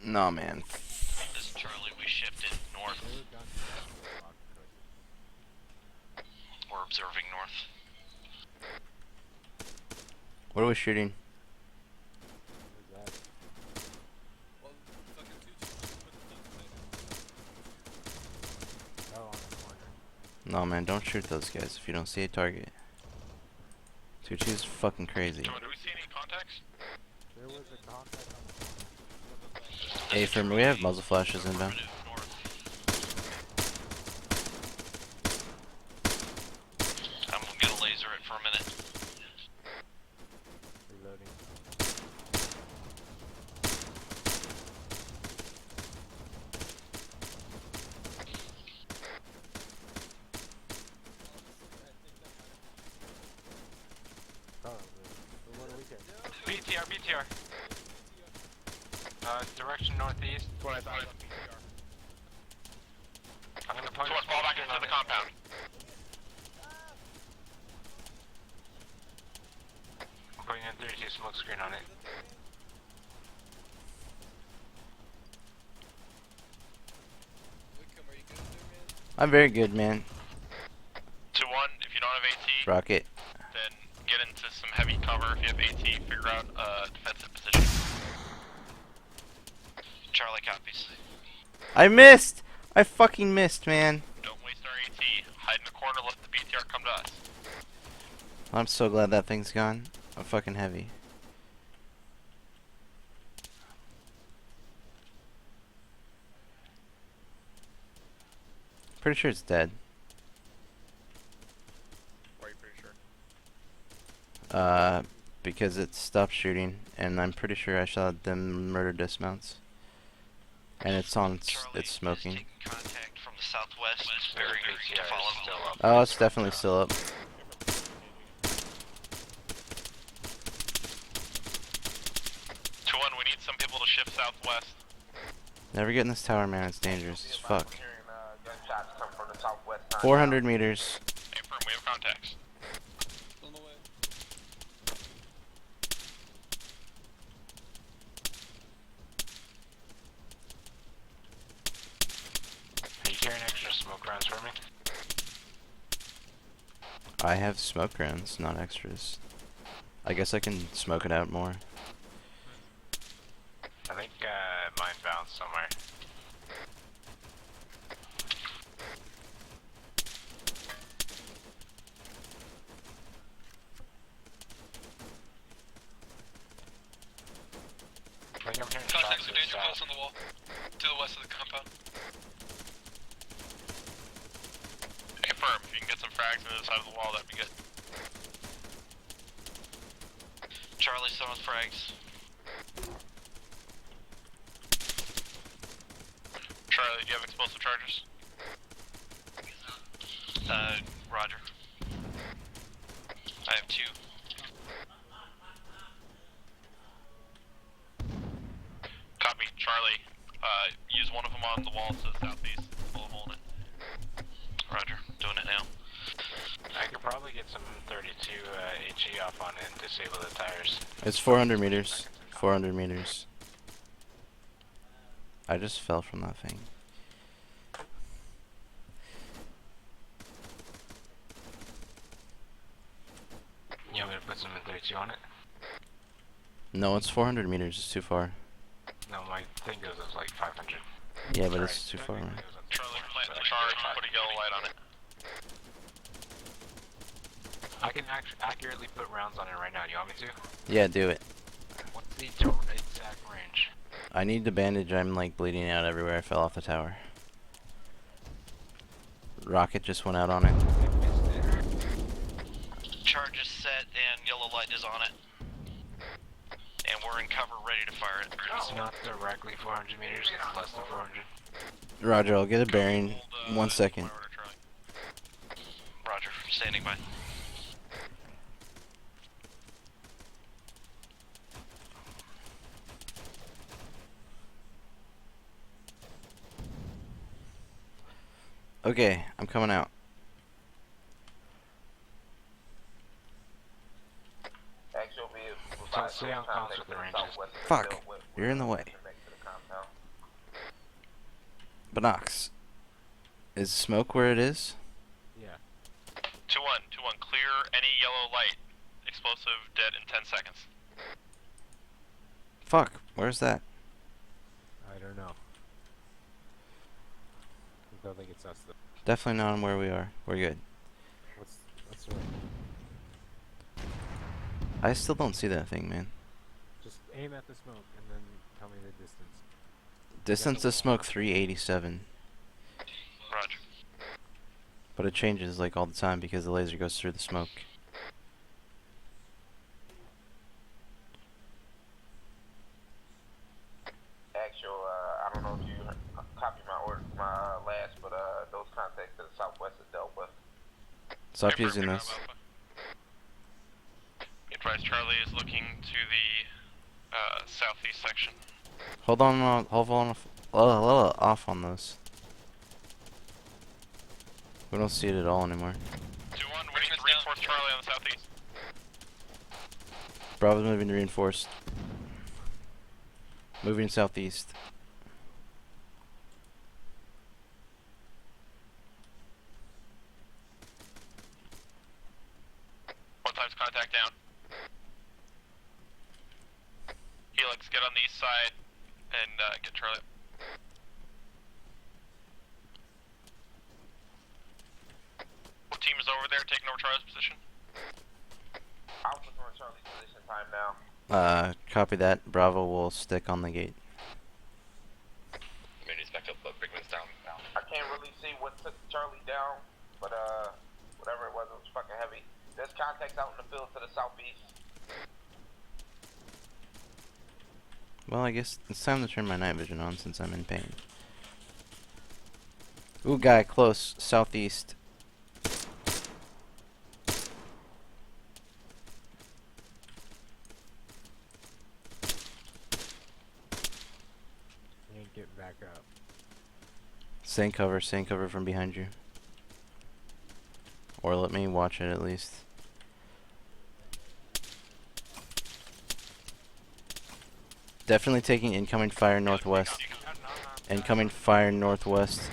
Nah, man. This is Charlie. We shifted north. We're observing north. What are we shooting? Well, fucking 2-2. Oh, on the corner. No, man, don't shoot those guys if you don't see a target. Tucci's fucking crazy. Do we see any contacts? There was a contact on Hey, firm, we have muzzle flashes inbound. I'm gonna get a laser it for a minute. reloading. BTR, BTR. Direction northeast. That's what I thought on BTR. I'm gonna punch Someone fall back into the compound. I'm putting in 32 smoke screen on it. Wickham, are you good there, man? I'm very good, man. 2-1, if you don't have AT, Rocket. then get into some heavy cover. If you have AT, figure out a defensive position. Charlie copies. I missed! I fucking missed, man. Don't waste our AT. Hide in the corner, let the BTR come to us. I'm so glad that thing's gone. I'm fucking heavy. Pretty sure it's dead. Why are you pretty sure? Because it stopped shooting, and I'm pretty sure I shot them murder dismounts. And it's on, it's smoking. Taking contact from the southwest, bearing to BTR follow. is still up. Oh, it's definitely still up. 2-1, we need some people to shift southwest. Never get in this tower, man. It's dangerous as fuck. I'm hearing gunshots come from the southwest side. 400 meters. Hey, firm, we have contacts. On the way. Are you carrying extra smoke rounds for me? I have smoke rounds, not extras. I guess I can smoke it out more. I think mine bounced somewhere. I think I'm hearing Contacts shots are to the danger close south. on the wall. To the west of the compound. Hey, firm, if you can get some frags into the side of the wall, that'd be good. Charlie, someone's frags. Charlie, do you have explosive charges? Roger. I have 2. Copy, Charlie. Use one of them on the wall to the southeast. Pull a hole in it. Roger, doing it now. I could probably get some 32 HE off on it and disable the tires. It's 400 meters. 400 meters. I just fell from that thing. You want me to put some 32 on it? No, it's 400 meters. It's too far. No, my thing goes up like 500. Yeah, but Alright, it's too far. Man. Charlie, plant the charge and put a yellow light on it. I can accurately put rounds on it right now. You want me to? Yeah, do it. What's the exact range? I need the bandage. I'm like bleeding out everywhere. I fell off the tower. Rocket just went out on it. Charge is set and yellow light is on it. And we're in cover, ready to fire it. It's not directly 400 meters, it's less than 400. Roger, I'll get a bearing. 1 second. Roger, standing by. Okay, I'm coming out. So stay on comms with the ranges. Fuck, you're in the way. Binox. Is smoke where it is? Yeah. 2-1, 2-1, clear any yellow light. Explosive dead in 10 seconds. Fuck, where's that? I don't know. I don't think it's us though. Definitely not on where we are. We're good. What's the right? I still don't see that thing, man. Just aim at the smoke and then tell me the distance. Distance to smoke 387. Roger. But it changes like all the time because the laser goes through the smoke. Actual, I don't know if you copy my order, my last, but those contacts to the southwest is dealt with. Stop using this. Advise Charlie is looking to the southeast section. Hold on, off on those. We don't see it at all anymore. 2-1, we need to reinforce Charlie on the southeast. Bravo's moving reinforced. Moving southeast. One times contact down. Helix, get on the east side and get Charlie. What team is over there taking over Charlie's position? Alpha's on Charlie's position time now. Copy that. Bravo will stick on the gate. Community's back up, but Brickman's down. I can't really see what took Charlie down, but whatever it was fucking heavy. There's contacts out in the field to the southeast. Well, I guess it's time to turn my night vision on since I'm in pain. Ooh, guy, close. Southeast. You need to get back up. Stay cover from behind you. Or let me watch it at least. Definitely taking incoming fire northwest. Incoming fire northwest.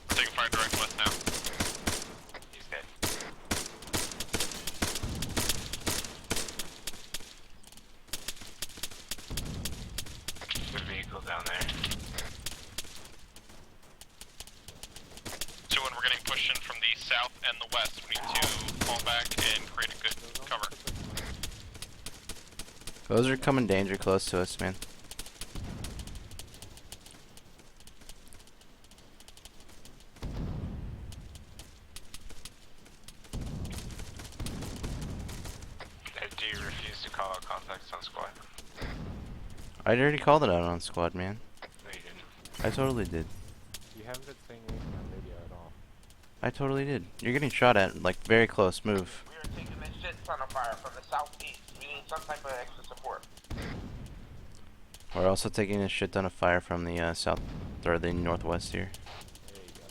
Taking fire direct west now. He's dead. Good vehicle down there. 2-1, we're getting pushed in from the south and the west. We need to fall back and create a good cover. Those are coming danger close to us, man. Do you refuse to call out contacts on squad? I already called it out on squad, man. No, you didn't. I totally did. You haven't been saying anything on radio at all. I totally did. You're getting shot at, like, very close. Move. We are taking this shit ton of fire from the southeast. We need some type of extra support. We're also taking a shit ton of fire from the south, or the northwest here. There you go.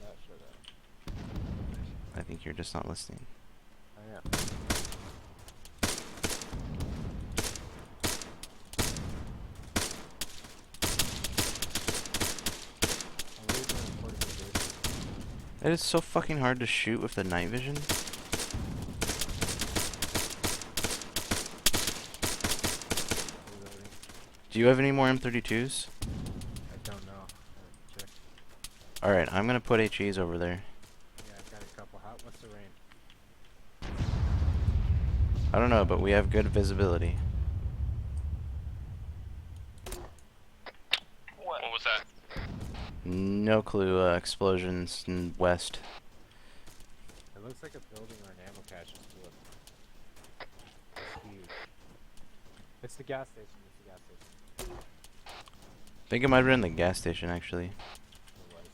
That should have. I think you're just not listening. I am. It is so fucking hard to shoot with the night vision. Do you have any more M32s? I don't know. I check. Alright, I'm gonna put HEs over there. Yeah, I've got a couple. What's the range? I don't know, but we have good visibility. What was that? No clue, explosions in west. It looks like a building or an ammo cache just blew up. It's huge. It's the gas station. It's the gas station. I think it might have been the gas station, actually. It was.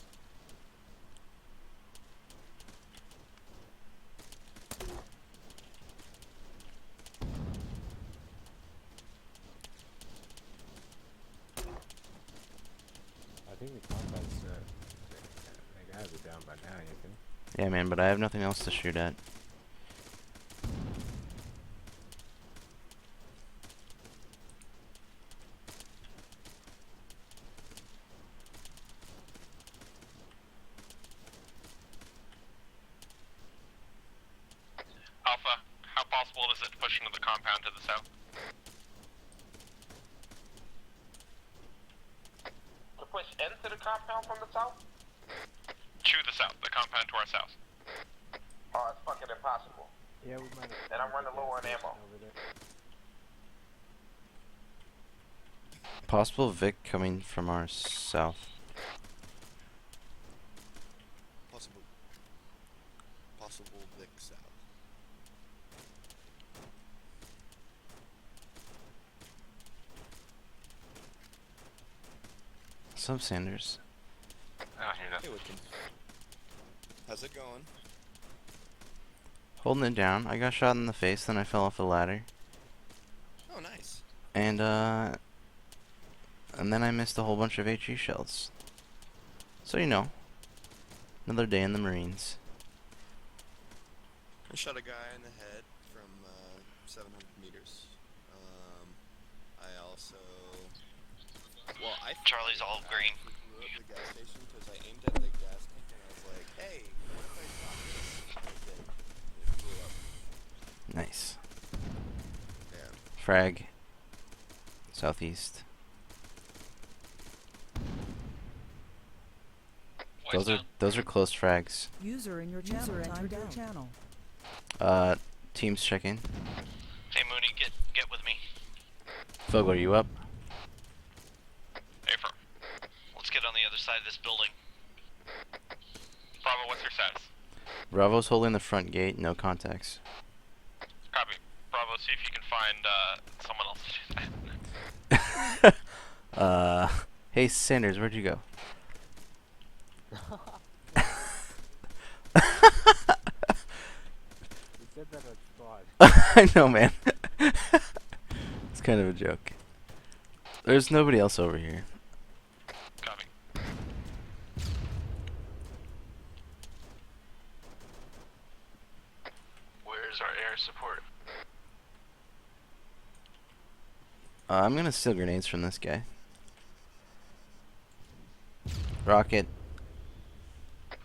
I think the contacts, they gotta be down by now, you think? Yeah, man, but I have nothing else to shoot at. Alpha, how possible is it to push into the compound to the south? To push into the compound from the south? To the south, the compound to our south. Oh, it's fucking impossible. Yeah, we might have. And I'm running low on ammo. Over there. Possible Vic coming from our south. Possible Vic south. What's up, Sanders? I don't hear Hey, nothing. Whitkin. How's it going? Holding it down. I got shot in the face, then I fell off a ladder. Oh, nice. And then I missed a whole bunch of HE shells. So, you know, another day in the Marines. I shot a guy in the head from 700 meters. I also... Well, I... Charlie's all green. We blew up the gas station because I aimed at the gas tank and I was like, hey, what if I shot this? And it did. It blew up. Nice. Yeah. Frag. Southeast. Those are close frags. User in your channel. Timed out. Teams checking. Hey Mooney, get with me. Fogel, are you up? Hey, firm. Let's get on the other side of this building. Bravo, what's your status? Bravo's holding the front gate, no contacts. Copy. Bravo, see if you can find someone else to do that. Hey Sanders, where'd you go? You said that on squad. I know, man. It's kind of a joke. There's nobody else over here. Copy. Where's our air support? I'm gonna steal grenades from this guy. Rocket.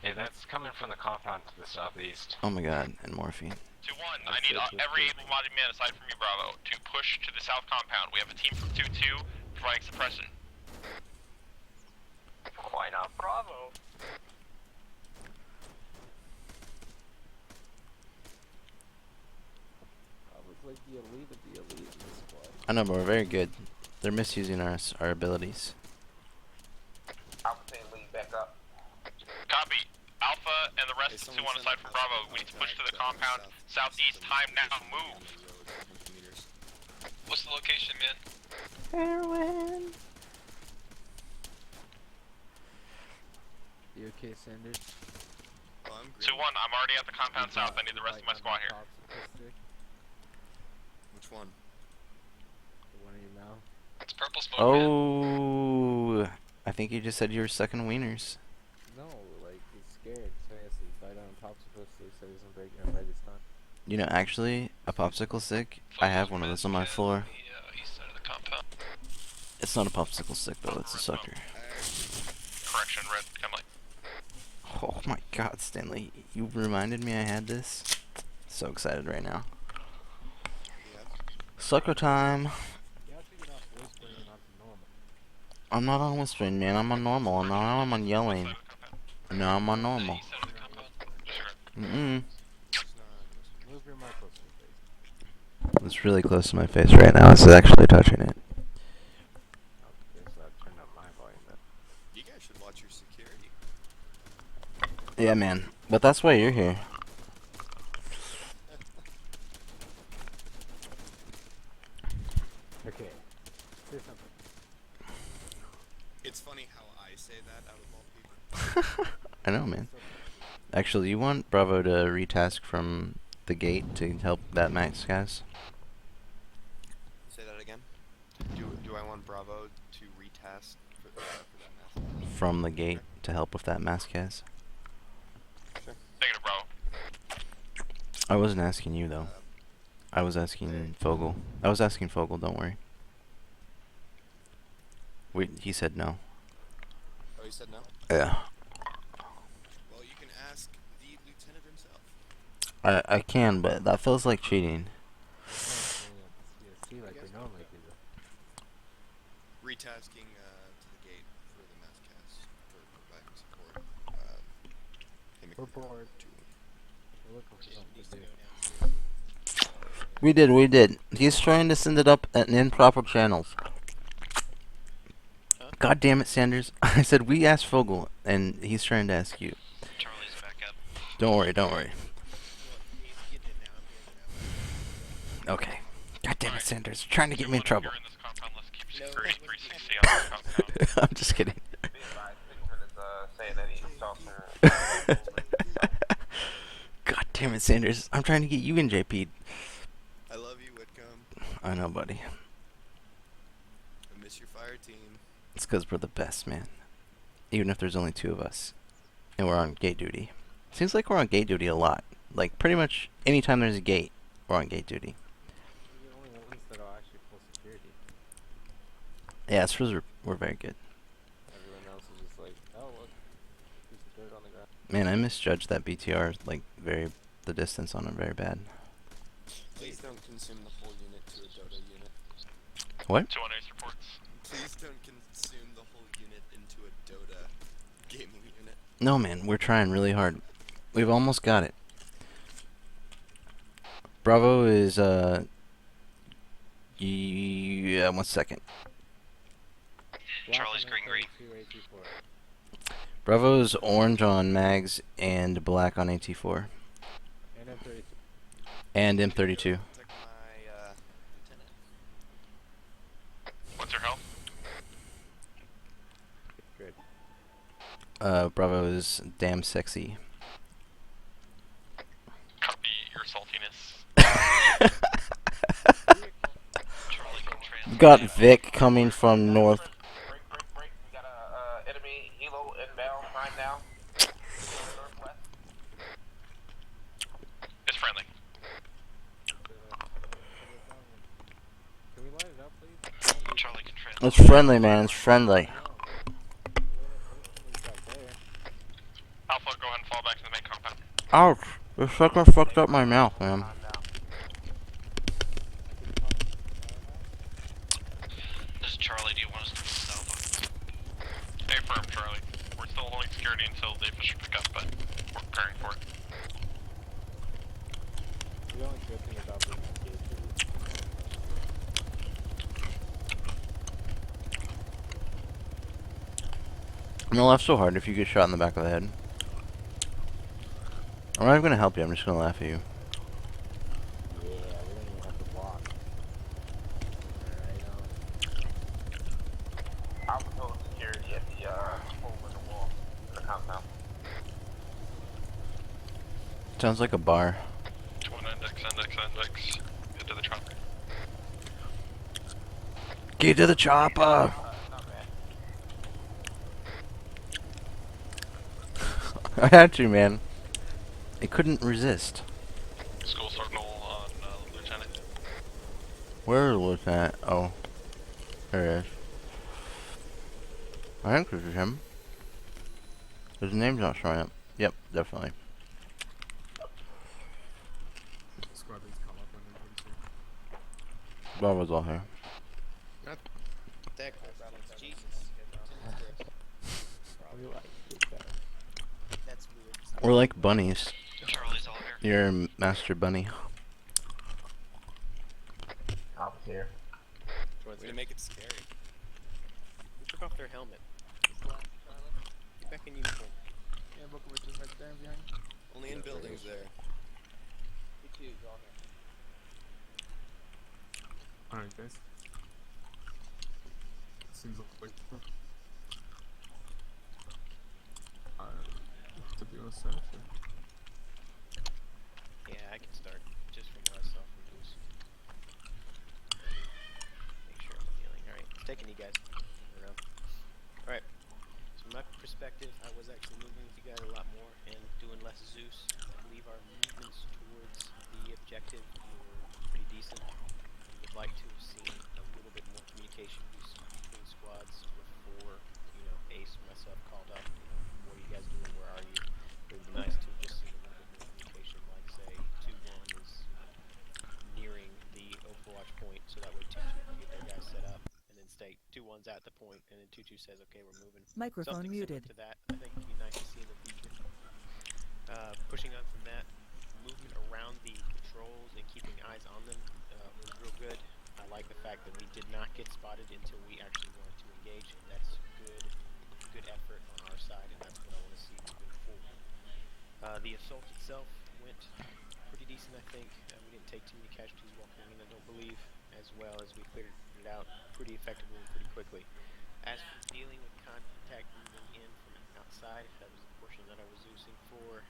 Hey, that's coming from the compound to the southeast. Oh my god, and morphine. 2-1, I need every able-bodied man aside from you, Bravo, to push to the south compound. We have a team from 2-2 providing suppression. Why not Bravo? I was like the elite of the elite in this squad. I know, but we're very good. They're misusing our abilities. Alpha team lead back up. Copy. Alpha and the rest of 2-1 aside from Bravo. We need to push to the compound southeast. Time now. Move. What's the location, man? Heroin. You okay, Sanders? Oh, I'm 2-1, I'm already at the compound south. I need the rest of my squad here. Which one? The one in your mouth. It's purple smoke, man. Oh, I think you just said you were sucking wieners. No, like he's scared, so he has to bite on a popsicle stick so he doesn't break it by this time. You know, actually, a popsicle stick. I have one of those on my floor. The east side of the compound. It's not a popsicle stick though. It's a sucker. Correction, red. Come like. Oh my god, Stanley. You reminded me I had this. So excited right now. Sucker time. You have to get off whispering and onto normal. I'm not on whispering, man. I'm on normal. And now I'm on yelling. And now I'm on normal. East side of the compound. Mm-mm. Move your mic closer to your face. It's really close to my face right now. It's actually touching it. Okay, so I turned up my volume then. You guys should watch your security. Yeah, man. But that's why you're here. Okay. Say something. It's funny how I say that out of all people. I know, man. Actually, you want Bravo to retask from the gate to help that max guys? Say that again. Do I want Bravo to retask for that mass? From the gate to help with that mass guys? Sure. Negative, Bravo. I wasn't asking you though. I was asking Fogel. I was asking Fogel, don't worry. He said no. Oh, you said no? Yeah. Well, you can ask the lieutenant himself. I can, but that feels like cheating. CSC like we normally do. Retasking to the gate for the mass cast for providing support. We're bored. We're looking for something Needs to to do. go downstairs. We did. He's trying to send it up in improper channels. Huh? God damn it, Sanders. I said we asked Fogel, and he's trying to ask you. Charlie's back up. Don't worry, don't worry. Well, he's getting it now. I'm hearing it now. Okay. God damn it, Alright. Sanders. You're trying to get me in trouble. Here in this compound, let's keep No, security that's what he 360 on this compound. I'm just kidding. Be advised, Sigmund is saying that he saw some God damn it, Sanders. I'm trying to get you in, JP. I love you, Whitcomb. I know, buddy. I miss your fire team. It's because we're the best, man. Even if there's only 2 of us. And we're on gate duty. Seems like we're on gate duty a lot. Like, pretty much anytime there's a gate, we're on gate duty. We're the only ones that are actually full security. Yeah, as far as we're very good. Everyone else is just like, oh look, piece of dirt on the ground. Man, I misjudged that BTR, like, the distance on it very bad. Please don't consume the whole unit to a Dota unit. What? 2 ace reports. Please don't consume the whole unit into a Dota gaming unit. No, man, we're trying really hard. We've almost got it. Bravo is, yeah, 1 second. Charlie's green. Bravo is orange on mags and black on AT4. And M32. And M32. Protect my lieutenant. What's your health? Good. Bravo is damn sexy. Copy your saltiness. Charlie can translate. Got Vic coming from north. Break. We got a enemy helo inbound right now. Northwest. It's friendly. Can we light it up, please? Charlie can translate. It's friendly, man. It's friendly. Alpha, go ahead and fall back to the main compound. Ouch! This sucker fucked up my mouth, man. This is Charlie. Do you want us to move south? Affirm, Charlie. We're still holding security until the official pickup, but we're preparing for it. The only good thing about being on gate duty. No, laugh so hard if you get shot in the back of the head. I'm not even gonna help you, I'm just gonna laugh at you. Yeah, we don't even have to block. Right on. Alpha total security at the hole in the wall in the compound. Sounds like a bar. 21 index. Get to the chopper. Get to the chopper! Not bad. I had to, man. I couldn't resist. School circle on Lieutenant. Where is Lieutenant? Oh. There he is. I think this is him. His name's not showing up. Yep, definitely. Squad leads come up when everybody's here. Bravo's all here. Not that close. Jesus. We like it better. That's weird. We're like bunnies. Charlie's all here. You're a master bunny. Alpha's here. Way to make it scary. Who took off their helmet? Get back in uniform. Yeah, Bokovic is right there behind you. Only in buildings there. Me too, all here. Alright, guys. Seems like to be honest, Yeah, I can start just from what I saw from Goose. Make sure I'm healing. Alright, it's taking you guys around. Alright, so from my perspective, I was actually moving with you guys a lot more and doing less Zeus. I believe our movements towards the objective were pretty decent. Would like to have seen a little bit more communication use between squads before, Ace and myself called up. What are you guys doing? Where are you? It would be nice to have just seen a little bit more communication, like say 2-1 is nearing the Overwatch point, so that way 2-2 can get their guys set up, and then stay 2-1's at the point, and then 2-2 says, okay, we're moving. Microphone Something muted. similar to that, I think would be nice to see in the future. Pushing on from that, like the fact that we did not get spotted until we actually wanted to engage. That's good effort on our side, and that's what I want to see moving forward. The assault itself went pretty decent, I think. We didn't take too many casualties walking in, I don't believe, as well as we cleared it out pretty effectively and pretty quickly. As for dealing with contact moving in from outside, that was the portion that I was using for.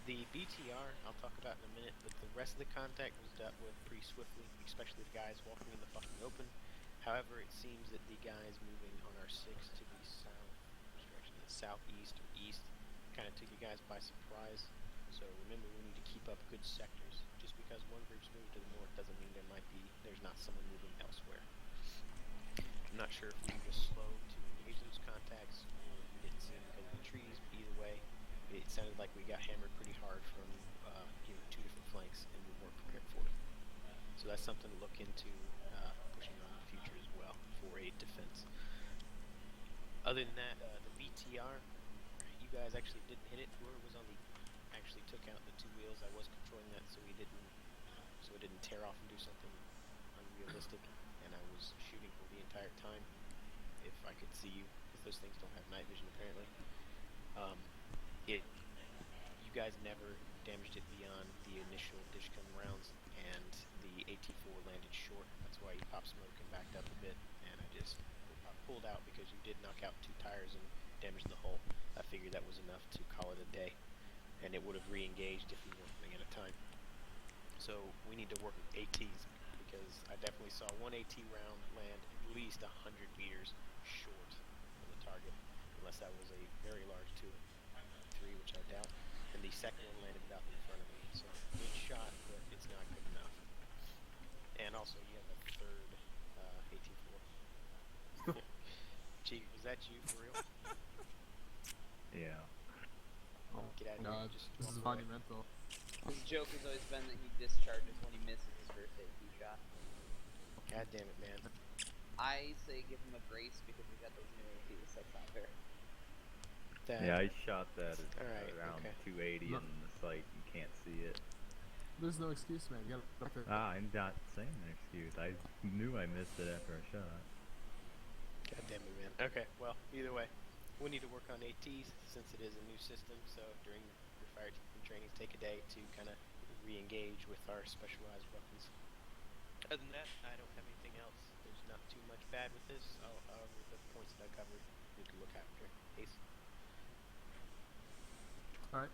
The BTR, I'll talk about in a minute, but the rest of the contact was dealt with pretty swiftly, especially the guys walking in the fucking open. However, it seems that the guys moving on our 6 to the south, which direction, the southeast or east, kind of took you guys by surprise. So remember, we need to keep up good sectors. Just because one group's moving to the north doesn't mean there's not someone moving elsewhere. I'm not sure if we were slow to engage those contacts or we didn't see them because of the trees, but either way, it sounded like we got hammered pretty hard from 2 different flanks and we weren't prepared for it. So that's something to look into pushing on in the future as well for a defense. Other than that, the BTR, you guys actually didn't hit it. Whoever was on the actually took out the 2 wheels. I was controlling that so it didn't tear off and do something unrealistic, and I was shooting for the entire time if I could see you, because those things don't have night vision apparently. You guys never damaged it beyond the initial dishcom rounds, and the AT4 landed short. That's why you popped smoke and backed up a bit, and I pulled out because you did knock out 2 tires and damaged the hull. I figured that was enough to call it a day, and it would have re-engaged if we weren't running out of time. So we need to work with ATs, because I definitely saw 1 AT round land at least 100 meters short of the target, unless that was a very large 2-3, which I doubt. And the second one landed about in front of me, so good shot, but it's not good enough. And also, you have a third AT4. Gee, was that you for real? Yeah. Oh get out of God, here. Just this is walk away. monumental. His joke has always been that he discharges when he misses his first AT shot. God damn it, man. I say give him a grace because we got those new ATs. That's not fair. Yeah, I shot that at Alright, around okay. 280 No. in the sight. You can't see it. There's no excuse, man. You gotta I'm not saying an excuse. I knew I missed it after I shot. God damn it, man. Okay, well, either way, we need to work on ATs since it is a new system, so during your fire team trainings, take a day to kind of re-engage with our specialized weapons. Other than that, I don't have anything else. There's not too much bad with this. However, the points that I covered, we can look after. Ace? Alright.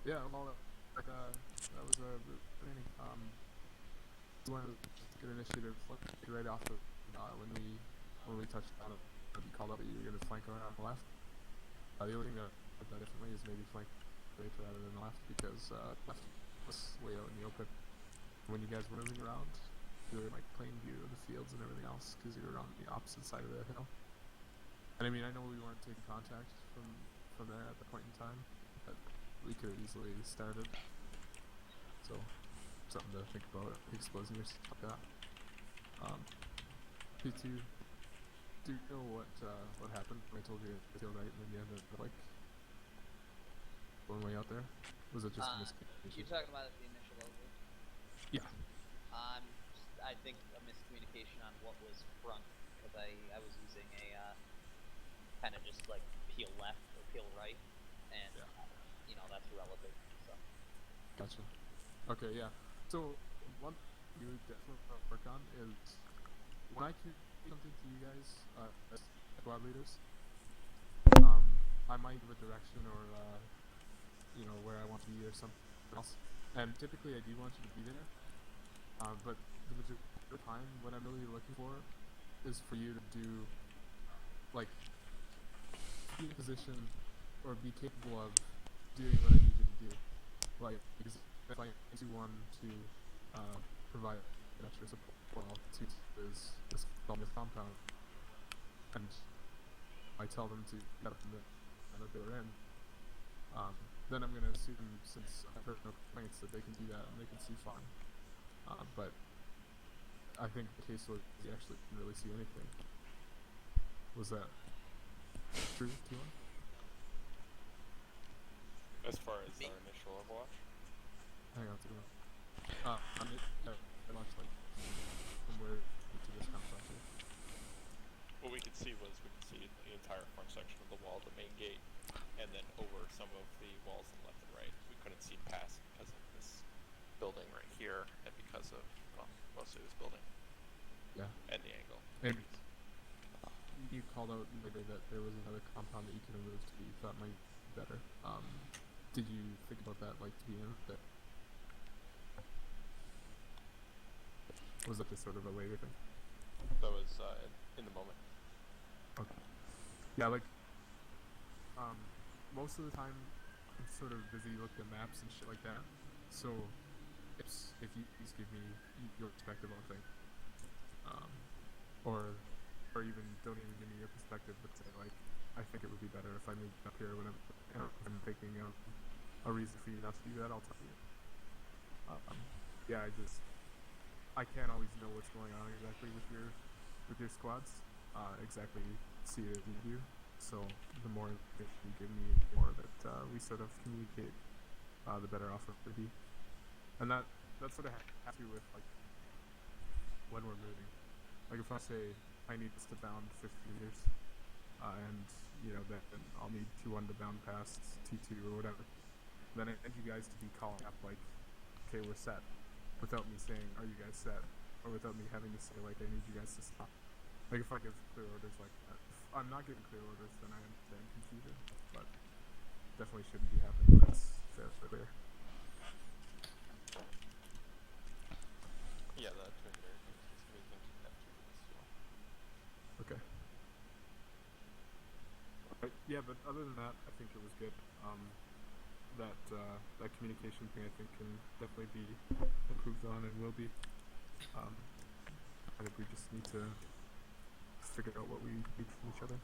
Yeah, well, like, that was a training. We wanted to get initiative like, right off the, when we touched down, you called up that you were going to flank around on the left. The only thing that I did differently is maybe flank right rather than the left, because left was way out in the open. When you guys were moving around, you were like plain view of the fields and everything else, because you were on the opposite side of the hill. And I mean, I know we weren't taking contact from there at the point in time, but we could have easily started. So, something to think about, exposing yourself like that. P2, do you know what happened when I told you to feel right and then you ended up like going way out there? Was it just a miscommunication? You're talking about the initial over? Yeah. I think a miscommunication on what was front, because I was using a kind of just like peel left or peel right, and that's relative. So. Gotcha. Okay, yeah. So one thing you definitely want to work on is when I communicate something to you guys as squad leaders, I might give a direction or where I want to be or something else. And typically I do want you to be there, but the majority of the time what I'm really looking for is for you to do, like, be in a position or be capable of doing what I need you to do. Like, because if I do one to provide extra support while two is on this compound, and I tell them to get up in the that they were in, then I'm gonna assume, since I've heard no complaints, that they can do that and they can see fine. But I think the case was you actually didn't really see anything. Was that true, T1? As far as our initial overwatch? Hang on, T1. I watched like where to this compound here? What we could see was the entire front section of the wall, the main gate, and then over some of the walls on the left and right. We couldn't see past because of this building right here, and because of mostly this building. Yeah. And the angle. And you called out later that there was another compound that you could have moved that you thought might be better. Did you think about that, like, to be in that? Was that just sort of a later thing? That was in the moment. Okay. Yeah, like, most of the time I'm sort of busy looking at maps and shit like that. So, if you please give me your perspective on things, or even don't even give me your perspective, but say like, I think it would be better if I moved up here when I'm thinking of a reason for you not to do that. I'll tell you. Yeah, I can't always know what's going on exactly with your squads. Exactly see it as you do. So the more information you give me, the more that we sort of communicate, the better off it would be. And that sort of has to do with like when we're moving. Like if I say I need this to bound 50 meters, and you know then I'll need T1 to bound past T2 or whatever. Then I need you guys to be calling up like, okay, we're set, without me saying, are you guys set? Or without me having to say like, I need you guys to stop. Like if I give clear orders like that. If I'm not giving clear orders, then I understand confusion, but definitely shouldn't be happening. That's fairly clear. Yeah, the twin bear thing is making that too as well. Okay. Right. Yeah, but other than that, I think it was good. That communication thing I think can definitely be improved on and will be. I think we just need to figure out what we need from each other.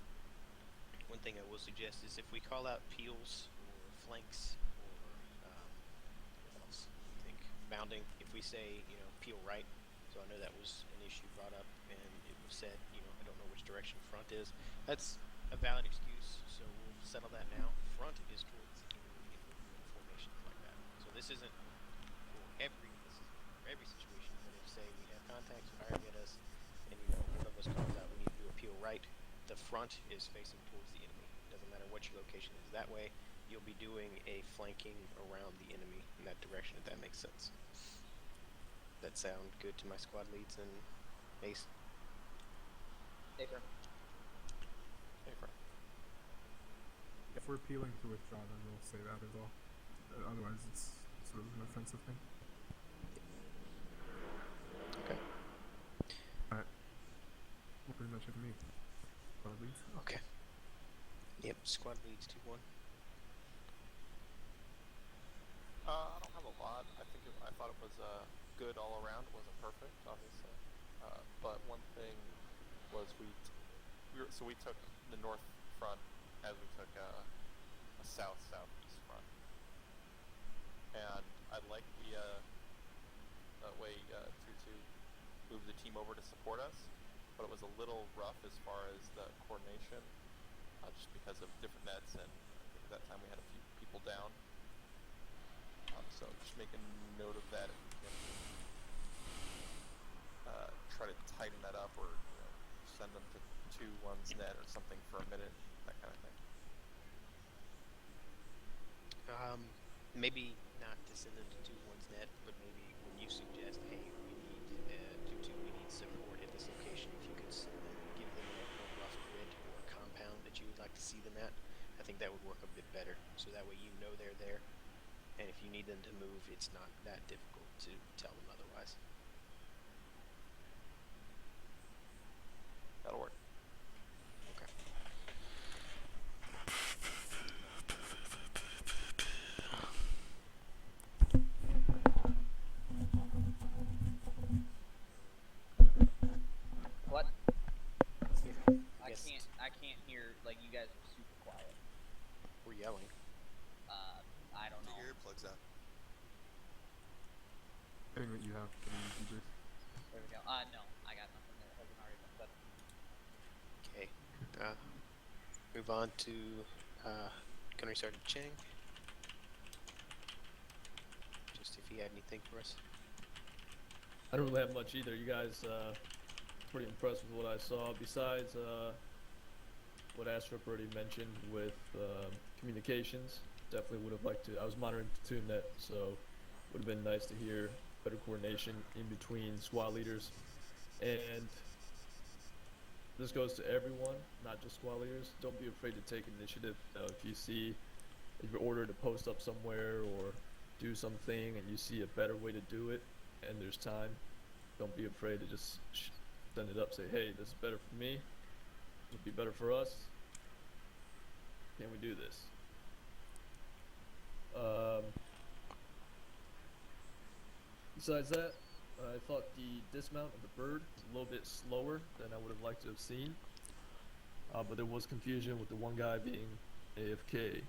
One thing I will suggest is if we call out peels or flanks or what else do you think? Bounding. If we say, you know, peel right, so I know that was an issue brought up and it was said, you know, I don't know which direction front is. That's a valid excuse, so we'll settle that now. Front is towards the enemy if we're doing formations like that. So this isn't for every situation, but if say we have contacts firing at us and you know one of us calls out we need to do a peel right, the front is facing towards the enemy. Doesn't matter what your location is. That way you'll be doing a flanking around the enemy in that direction, if that makes sense. That sound good to my squad leads and Ace? Safer. Safer. If we're peeling to withdraw, then we'll say that as well. Otherwise, it's sort of an offensive thing. Okay. Alright. Well, pretty much it to me. Squad leads. Okay. Yep, squad leads 2-1. I don't have a lot. I thought it was good all around. It wasn't perfect, obviously. But one thing was we took the north front as we took a southeast front, and I like the way 2-2 moved the team over to support us, but it was a little rough as far as the coordination, just because of different nets, and I think at that time we had a few people down. So just make a note of that if we can try to tighten that up, or you know, send them to 2-1's net or something for a minute, that kind of thing. Maybe not to send them to 2-1's net, but maybe when you suggest, hey, we need 2-2, we need support at this location, if you could send them, give them a rough grid or a compound that you would like to see them at, I think that would work a bit better. So that way you know they're there, and if you need them to move, it's not that difficult to tell them otherwise. That'll work. Okay. What? Yes. I can't hear, like, you guys are super quiet. We're yelling. I don't know. Take your earplugs out. Anything that you have for the debrief? There we go. No, I got nothing that hasn't already been said. Okay. Move on to Gunnery Sergeant Chang. Just if he had anything for us. I don't really have much either. You guys, pretty impressed with what I saw. Besides what Astrop already mentioned with communications, definitely would have liked to. I was monitoring Platoon net, so would have been nice to hear better coordination in between squad leaders. And this goes to everyone, not just squad leaders. Don't be afraid to take initiative. If you see, if you're ordered to post up somewhere or do something and you see a better way to do it and there's time, don't be afraid to just send it up. Say, hey, this is better for me. This would be better for us. Can we do this? Besides that, I thought the dismount of the bird was a little bit slower than I would have liked to have seen. But there was confusion with the one guy being AFK.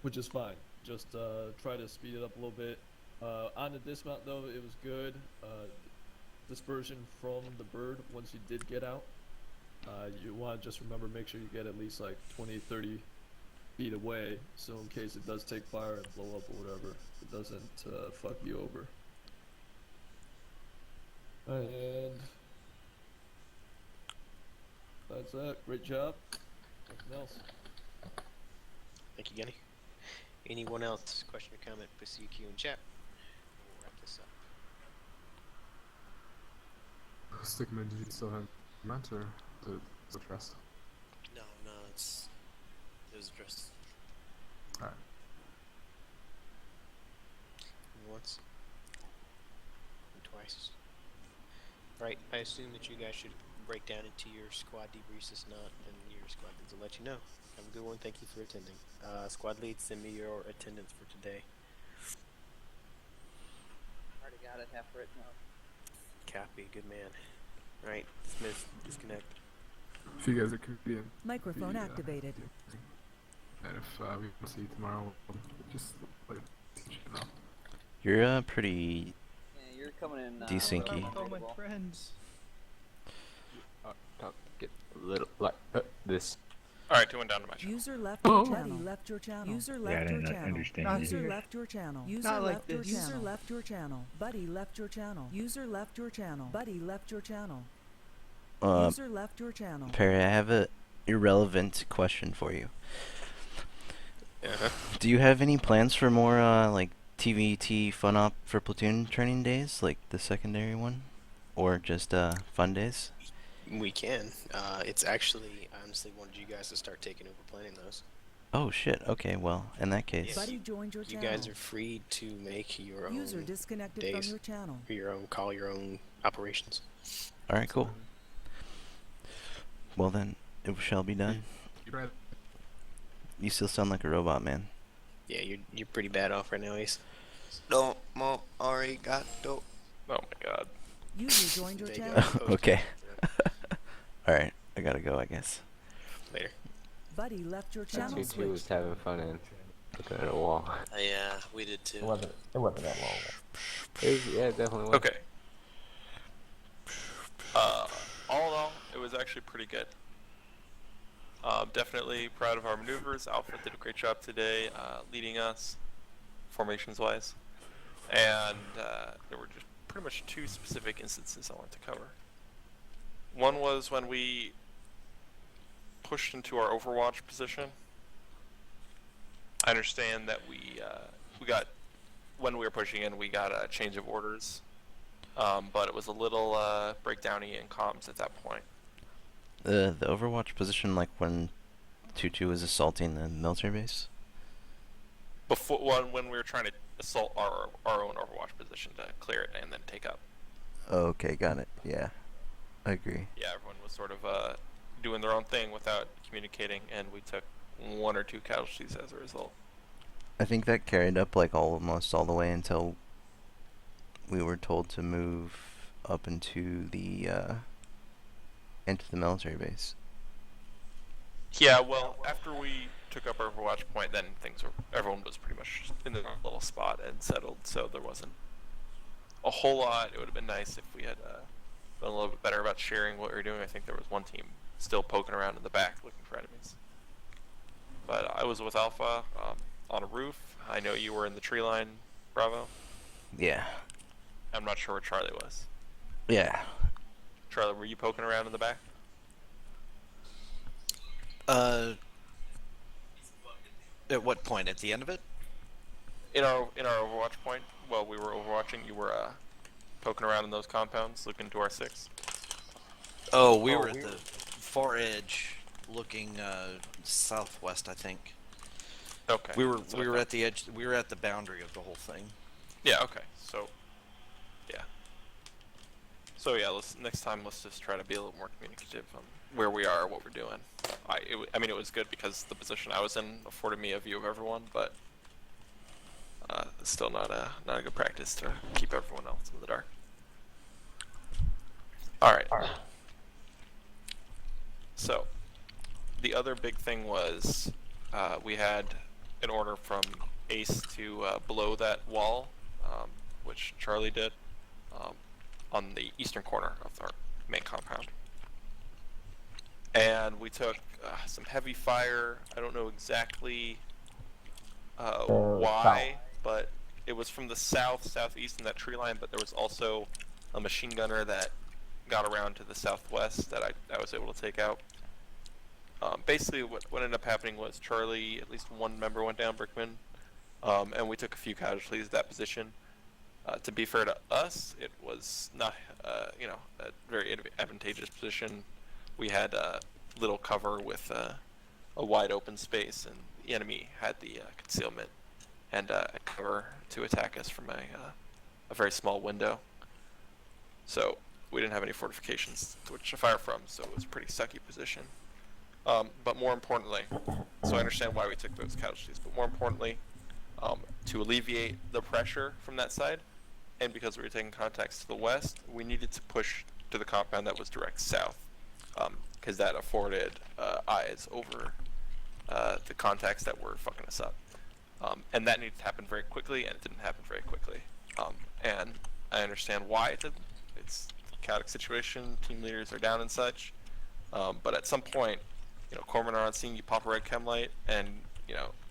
Which is fine. Just try to speed it up a little bit. On the dismount though, it was good. Dispersion from the bird once you did get out. You want to just remember, make sure you get at least like 20-30 feet away, so in case it does take fire and blow up or whatever, it doesn't fuck you over. And that's that. Great job. Nothing else. Thank you, Genny. Anyone else? Question or comment? Put CQ in chat. We'll wrap this up. Stickman, did you still have comment or is it addressed? No, it was addressed. Alright. Once. And twice. Right, I assume that you guys should break down into your squad debriefs, not, and your squad leads will let you know. Have a good one, thank you for attending. Squad leads, send me your attendance for today. Already got it half written up. Copy, good man. Right, disconnect. If you guys are convenient. Microphone activated. And if we can see you tomorrow, we'll just like teach you know. You're pretty Yeah, you're coming in. decinky. All my friends. Get a little like this. Alright, doing down to my channel. User left your channel. Left your channel. User left your channel. User left your channel. User left your channel. User left your channel. Buddy left your channel. User left your channel. Buddy left your channel. User left your channel. Perry, I have a irrelevant question for you. Do you have any plans for more like TVT fun op for Platoon training days, like the secondary one, or just fun days? We can. It's actually, I honestly wanted you guys to start taking over planning those. Oh shit. Okay. Well, in that case, Buddy joined your channel. You guys are free to make your own User disconnected days, from your channel. or your own call, your own operations. all right, cool. Well then, it shall be done. You still sound like a robot, man. Yeah, you're pretty bad off right now, Ace. No mo arigato. Oh my god. User joined your There you channel. go. Okay. All right, I gotta go, I guess. Later. Buddy left your channel. That's who was having fun and looking at a wall. Yeah, we did too. It wasn't that long. It was, yeah, it definitely was. Okay. All in all, it was actually pretty good. Definitely proud of our maneuvers. Alpha did a great job today, leading us, formations-wise. And there were just pretty much two specific instances I wanted to cover. One was when we pushed into our Overwatch position. I understand that we got, when we were pushing in, we got a change of orders. But it was a little breakdowny in comms at that point. The Overwatch position, like when Tutu was assaulting the military base? Before, when we were trying to assault our own Overwatch position to clear it and then take up. Oh, okay, got it. Yeah, I agree. Yeah, everyone was sort of doing their own thing without communicating, and we took 1 or 2 casualties as a result. I think that carried up like almost all the way until we were told to move up into the military base. Yeah, well, after we took up our Overwatch point, then everyone was pretty much in their little spot and settled, so there wasn't a whole lot. It would have been nice if we had been a little bit better about sharing what we were doing. I think there was one team still poking around in the back looking for enemies. But I was with Alpha on a roof. I know you were in the tree line, Bravo. Yeah. I'm not sure where Charlie was. Yeah. Charlie, were you poking around in the back? At what point? At the end of it? In our Overwatch point, while we were overwatching, you were poking around in those compounds, looking to our 6. Oh, we were at the far edge, looking southwest, I think. Okay. We were at the edge. We were at the boundary of the whole thing. Yeah. Okay. So. Yeah. So yeah, next time let's just try to be a little more communicative on where we are, what we're doing. I mean, it was good because the position I was in afforded me a view of everyone, but it's still not a good practice to keep everyone else in the dark. All right. So, the other big thing was we had an order from Ace to blow that wall, which Charlie did, on the eastern corner of our main compound. And we took some heavy fire. I don't know exactly why, but it was from the southeast in that tree line, but there was also a machine gunner that got around to the southwest that I was able to take out. Basically, what ended up happening was Charlie, at least one member went down, Brickman, and we took a few casualties at that position. To be fair to us, it was not, a very advantageous position. We had little cover with a wide open space, and the enemy had the concealment and cover to attack us from a very small window. So we didn't have any fortifications to which to fire from, so it was a pretty sucky position. But more importantly, so I understand why we took those casualties, but more importantly, to alleviate the pressure from that side, and because we were taking contacts to the west, we needed to push to the compound that was direct south, because that afforded eyes over the contacts that were fucking us up. And that needed to happen very quickly, and it didn't happen very quickly. And I understand why it didn't. It's a chaotic situation, team leaders are down and such. But at some point, corpsmen are on scene, you pop a red chem light, and,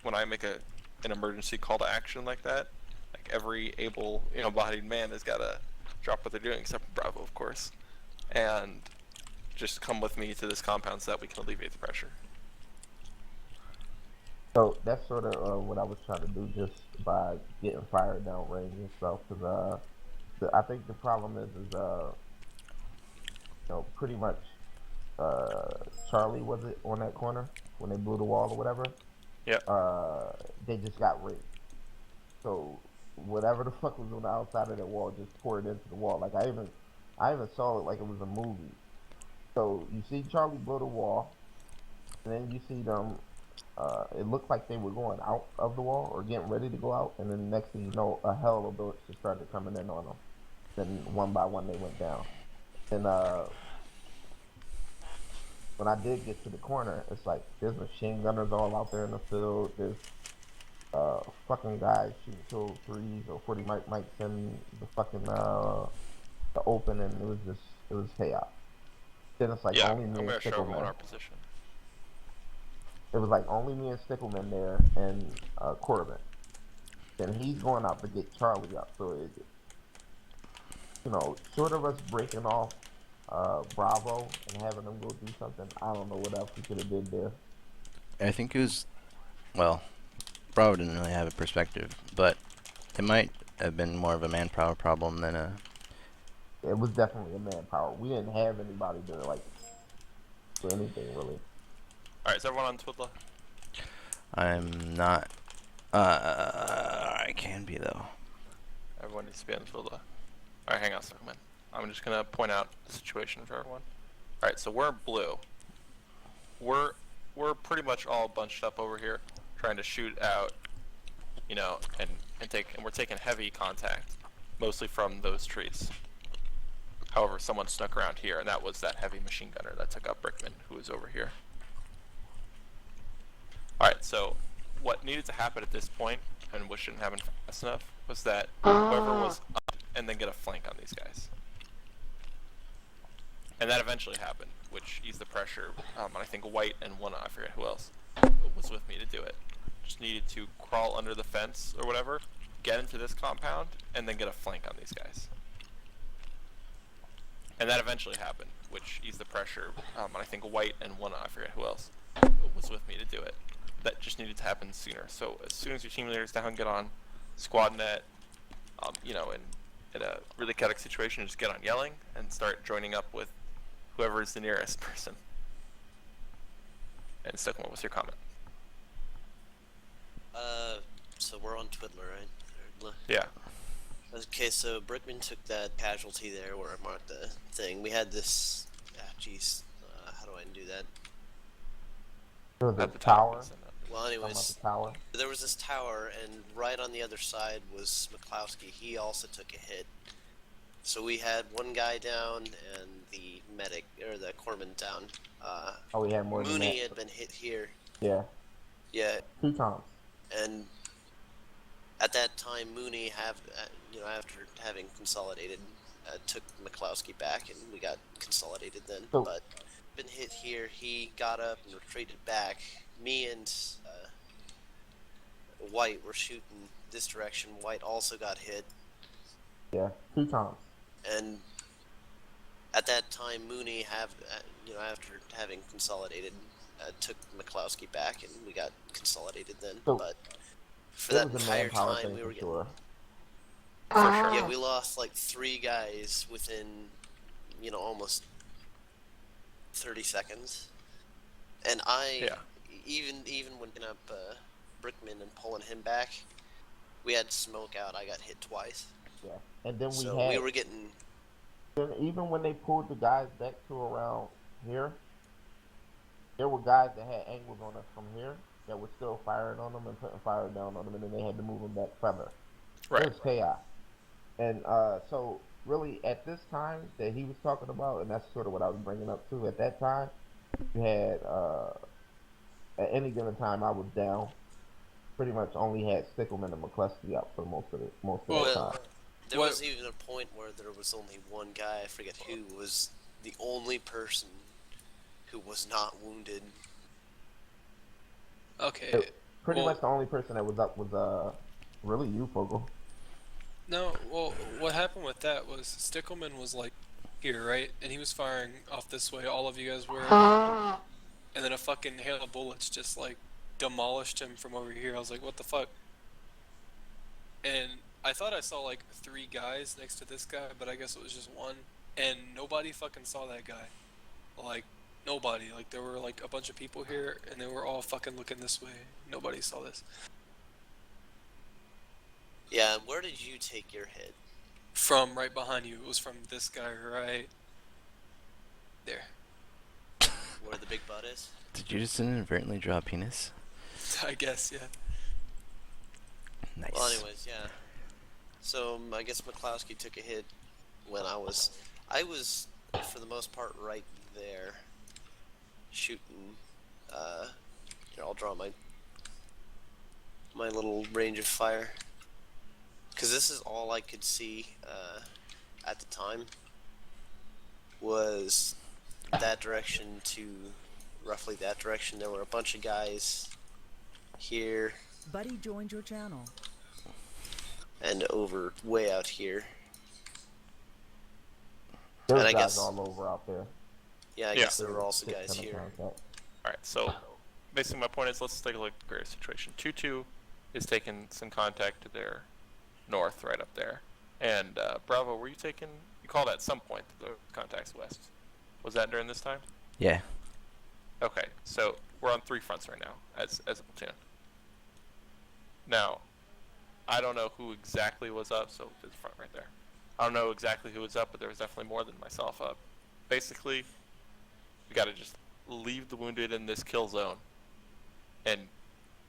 when I make an emergency call to action like that, like every able, bodied man has got to drop what they're doing, except for Bravo, of course, and just come with me to this compound so that we can alleviate the pressure. So that's sort of what I was trying to do, just by getting fire down range and stuff. Because I think the problem is pretty much Charlie, was it, on that corner when they blew the wall or whatever? Yeah. They just got raped. So whatever the fuck was on the outside of that wall just poured into the wall. Like I even saw it like it was a movie. So you see Charlie blow the wall, and then you see them. It looked like they were going out of the wall or getting ready to go out, and then next thing you know, a hell of bullets just started coming in on them. Then one by one they went down. And when I did get to the corner, it's like there's machine gunners all out there in the field. There's fucking guys shooting 203s or 40 mics in the fucking the open, and it was chaos. Then it's like only me and Stickleman. It was like only me and Stickleman there and Corbin. Then he's going out to get Charlie up. So short of us breaking off Bravo and having them go do something, I don't know what else we could have did there. I think it was, well, Bravo didn't really have a perspective, but it might have been more of a manpower problem than a... It was definitely a manpower. We didn't have anybody to, do anything, really. Alright, is everyone on Twiddler? I'm not... I can be, though. Everyone needs to be on Twiddler. Alright, hang on a second, man. I'm just gonna point out the situation for everyone. Alright, so we're blue. We're pretty much all bunched up over here, trying to shoot out, and we're taking heavy contact, mostly from those trees. However, someone snuck around here, and that was that heavy machine gunner that took out Brickman, who was over here. Alright, so what needed to happen at this point, and what shouldn't happen fast enough, was that whoever was up and then get a flank on these guys. And that eventually happened, which eased the pressure. And I think White and one, I forget who else, was with me to do it. Just needed to crawl under the fence or whatever, get into this compound, and then get a flank on these guys. And that eventually happened, which eased the pressure. And I think White and I forget who else, was with me to do it. That just needed to happen sooner. So as soon as your team leader's down, get on squad net. You know, in a really chaotic situation, just get on yelling and start joining up with whoever is the nearest person. And Stockman, what's your comment? So we're on Twiddler, right? Yeah. Okay, so Brickman took that casualty there where I marked the thing. We had this. Jeez, how do I undo that? At the tower. Well, anyways, The tower. there was this tower, and right on the other side was McCloskey. He also took a hit. So we had one guy down and the medic, or the corpsman down. We had more than that. Mooney had been hit here. Yeah. Yeah. 2 times. And at that time, Mooney, after having consolidated, took McCloskey back, and we got consolidated then. So, but been hit here. He got up and retreated back. Me and White were shooting this direction. White also got hit. Yeah, 2 times. And at that time, Mooney, after having consolidated, took McCloskey back, and we got consolidated then. So, but for that entire time, we were getting. Sure. Yeah, we lost like 3 guys within, almost 30 seconds. And even when picking up Brickman and pulling him back, we had smoke out. I got hit twice. Yeah, and then we were getting. Then even when they pulled the guys back to around here, there were guys that had angles on us from here that were still firing on them and putting fire down on them, and then they had to move them back further. Right. It was chaos. And so really at this time that he was talking about, and that's sort of what I was bringing up too, at that time, you had, at any given time I was down, pretty much only had Stickleman and McCluskey up for most of the time. There was even a point where there was only one guy, I forget who, was the only person who was not wounded. Okay. Pretty much the only person that was up was really you, Fogel. No, well, what happened with that was Stickleman was like here, right? And he was firing off this way, all of you guys were. And then a fucking hail of bullets just like demolished him from over here. I was like, what the fuck? And I thought I saw like 3 guys next to this guy, but I guess it was just one. And nobody fucking saw that guy. Like, nobody. Like, there were like a bunch of people here, and they were all fucking looking this way. Nobody saw this. Yeah, where did you take your hit? From right behind you. It was from this guy right there. Where the big butt is? Did you just inadvertently draw a penis? I guess, yeah. Nice. Well, anyways, yeah. So, I guess McCloskey took a hit when I was, for the most part, right there, shooting, here, I'll draw my little range of fire. Because this is all I could see, at the time, was that direction to roughly that direction. There were a bunch of guys here. Buddy joined your channel. And over way out here. There's and I guys guess all over out there. Yeah, I guess there were also guys here. Alright, so basically my point is, let's take a look at the greater situation. 2-2 is taking some contact to their north, right up there. And Bravo, were you taking, you called at some point the contacts west. Was that during this time? Yeah. Okay, so we're on 3 fronts right now as a platoon. Now, I don't know who exactly was up, so there's the front right there. I don't know exactly who was up, but there was definitely more than myself up. Basically, we gotta just leave the wounded in this kill zone and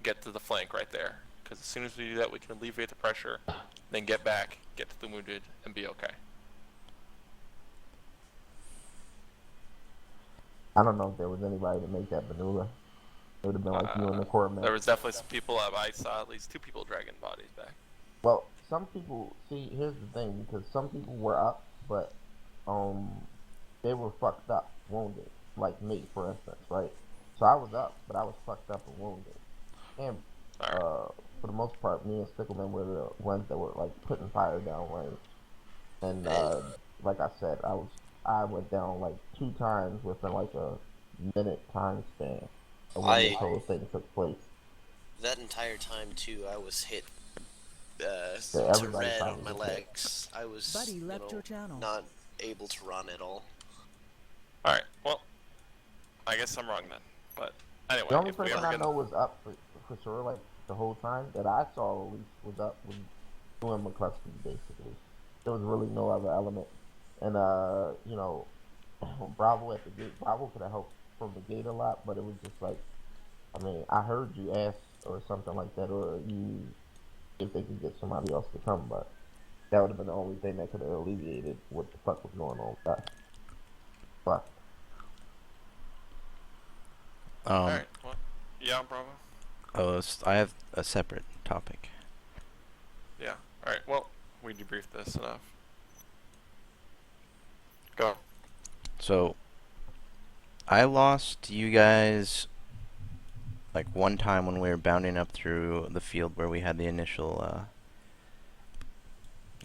get to the flank right there. Because as soon as we do that, we can alleviate the pressure, then get back, get to the wounded, and be okay. I don't know if there was anybody to make that maneuver. It would have been like you and the corpsman. There was definitely some people up. I saw at least 2 people dragging bodies back. Well, some people, see, here's the thing, because some people were up, but they were fucked up, wounded, like me, for instance, right? So I was up, but I was fucked up and wounded. And For the most part, me and Stickleman were the ones that were like putting fire down range. And like I said, I went down like 2 times within like a minute time span of when this whole thing took place. That entire time too, I was hit Yeah, to red on my was hit. legs. I was Buddy left your channel. not able to run at all. Alright, well, I guess I'm wrong then. But anyway, the only if we person ever I get... know was up for sure, like the whole time that I saw at least was up was doing McCluskey basically. There was really no other element. And you know, Bravo at the gate. Bravo could have helped from the gate a lot, but it was just like, I mean, I heard you ask or something like that, or you if they could get somebody else to come, but that would have been the only thing that could have alleviated what the fuck was going on with that. But Alright, well, yeah, Bravo. Oh, I have a separate topic. Yeah. Alright, well, we debriefed this enough. Go. So, I lost you guys like one time when we were bounding up through the field where we had the initial,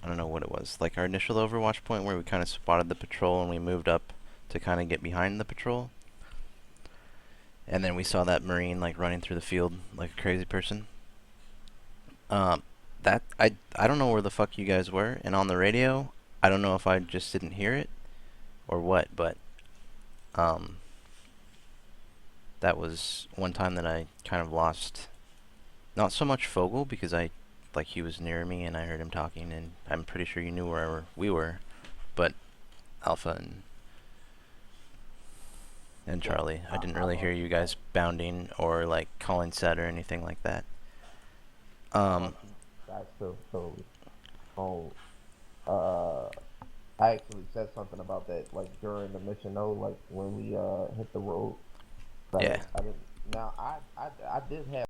I don't know what it was, like our initial overwatch point where we kind of spotted the patrol and we moved up to kind of get behind the patrol. And then we saw that Marine like running through the field like a crazy person. That I don't know where the fuck you guys were, and on the radio, I don't know if I just didn't hear it or what, but that was one time that I kind of lost, not so much Fogel because he was near me and I heard him talking, and I'm pretty sure you knew where we were, but Alpha and Charlie, I didn't really hear you guys bounding or like calling set or anything like that. That's still totally. I actually said something about that like during the mission though, like when we hit the road. But yeah. I didn't. Now I did have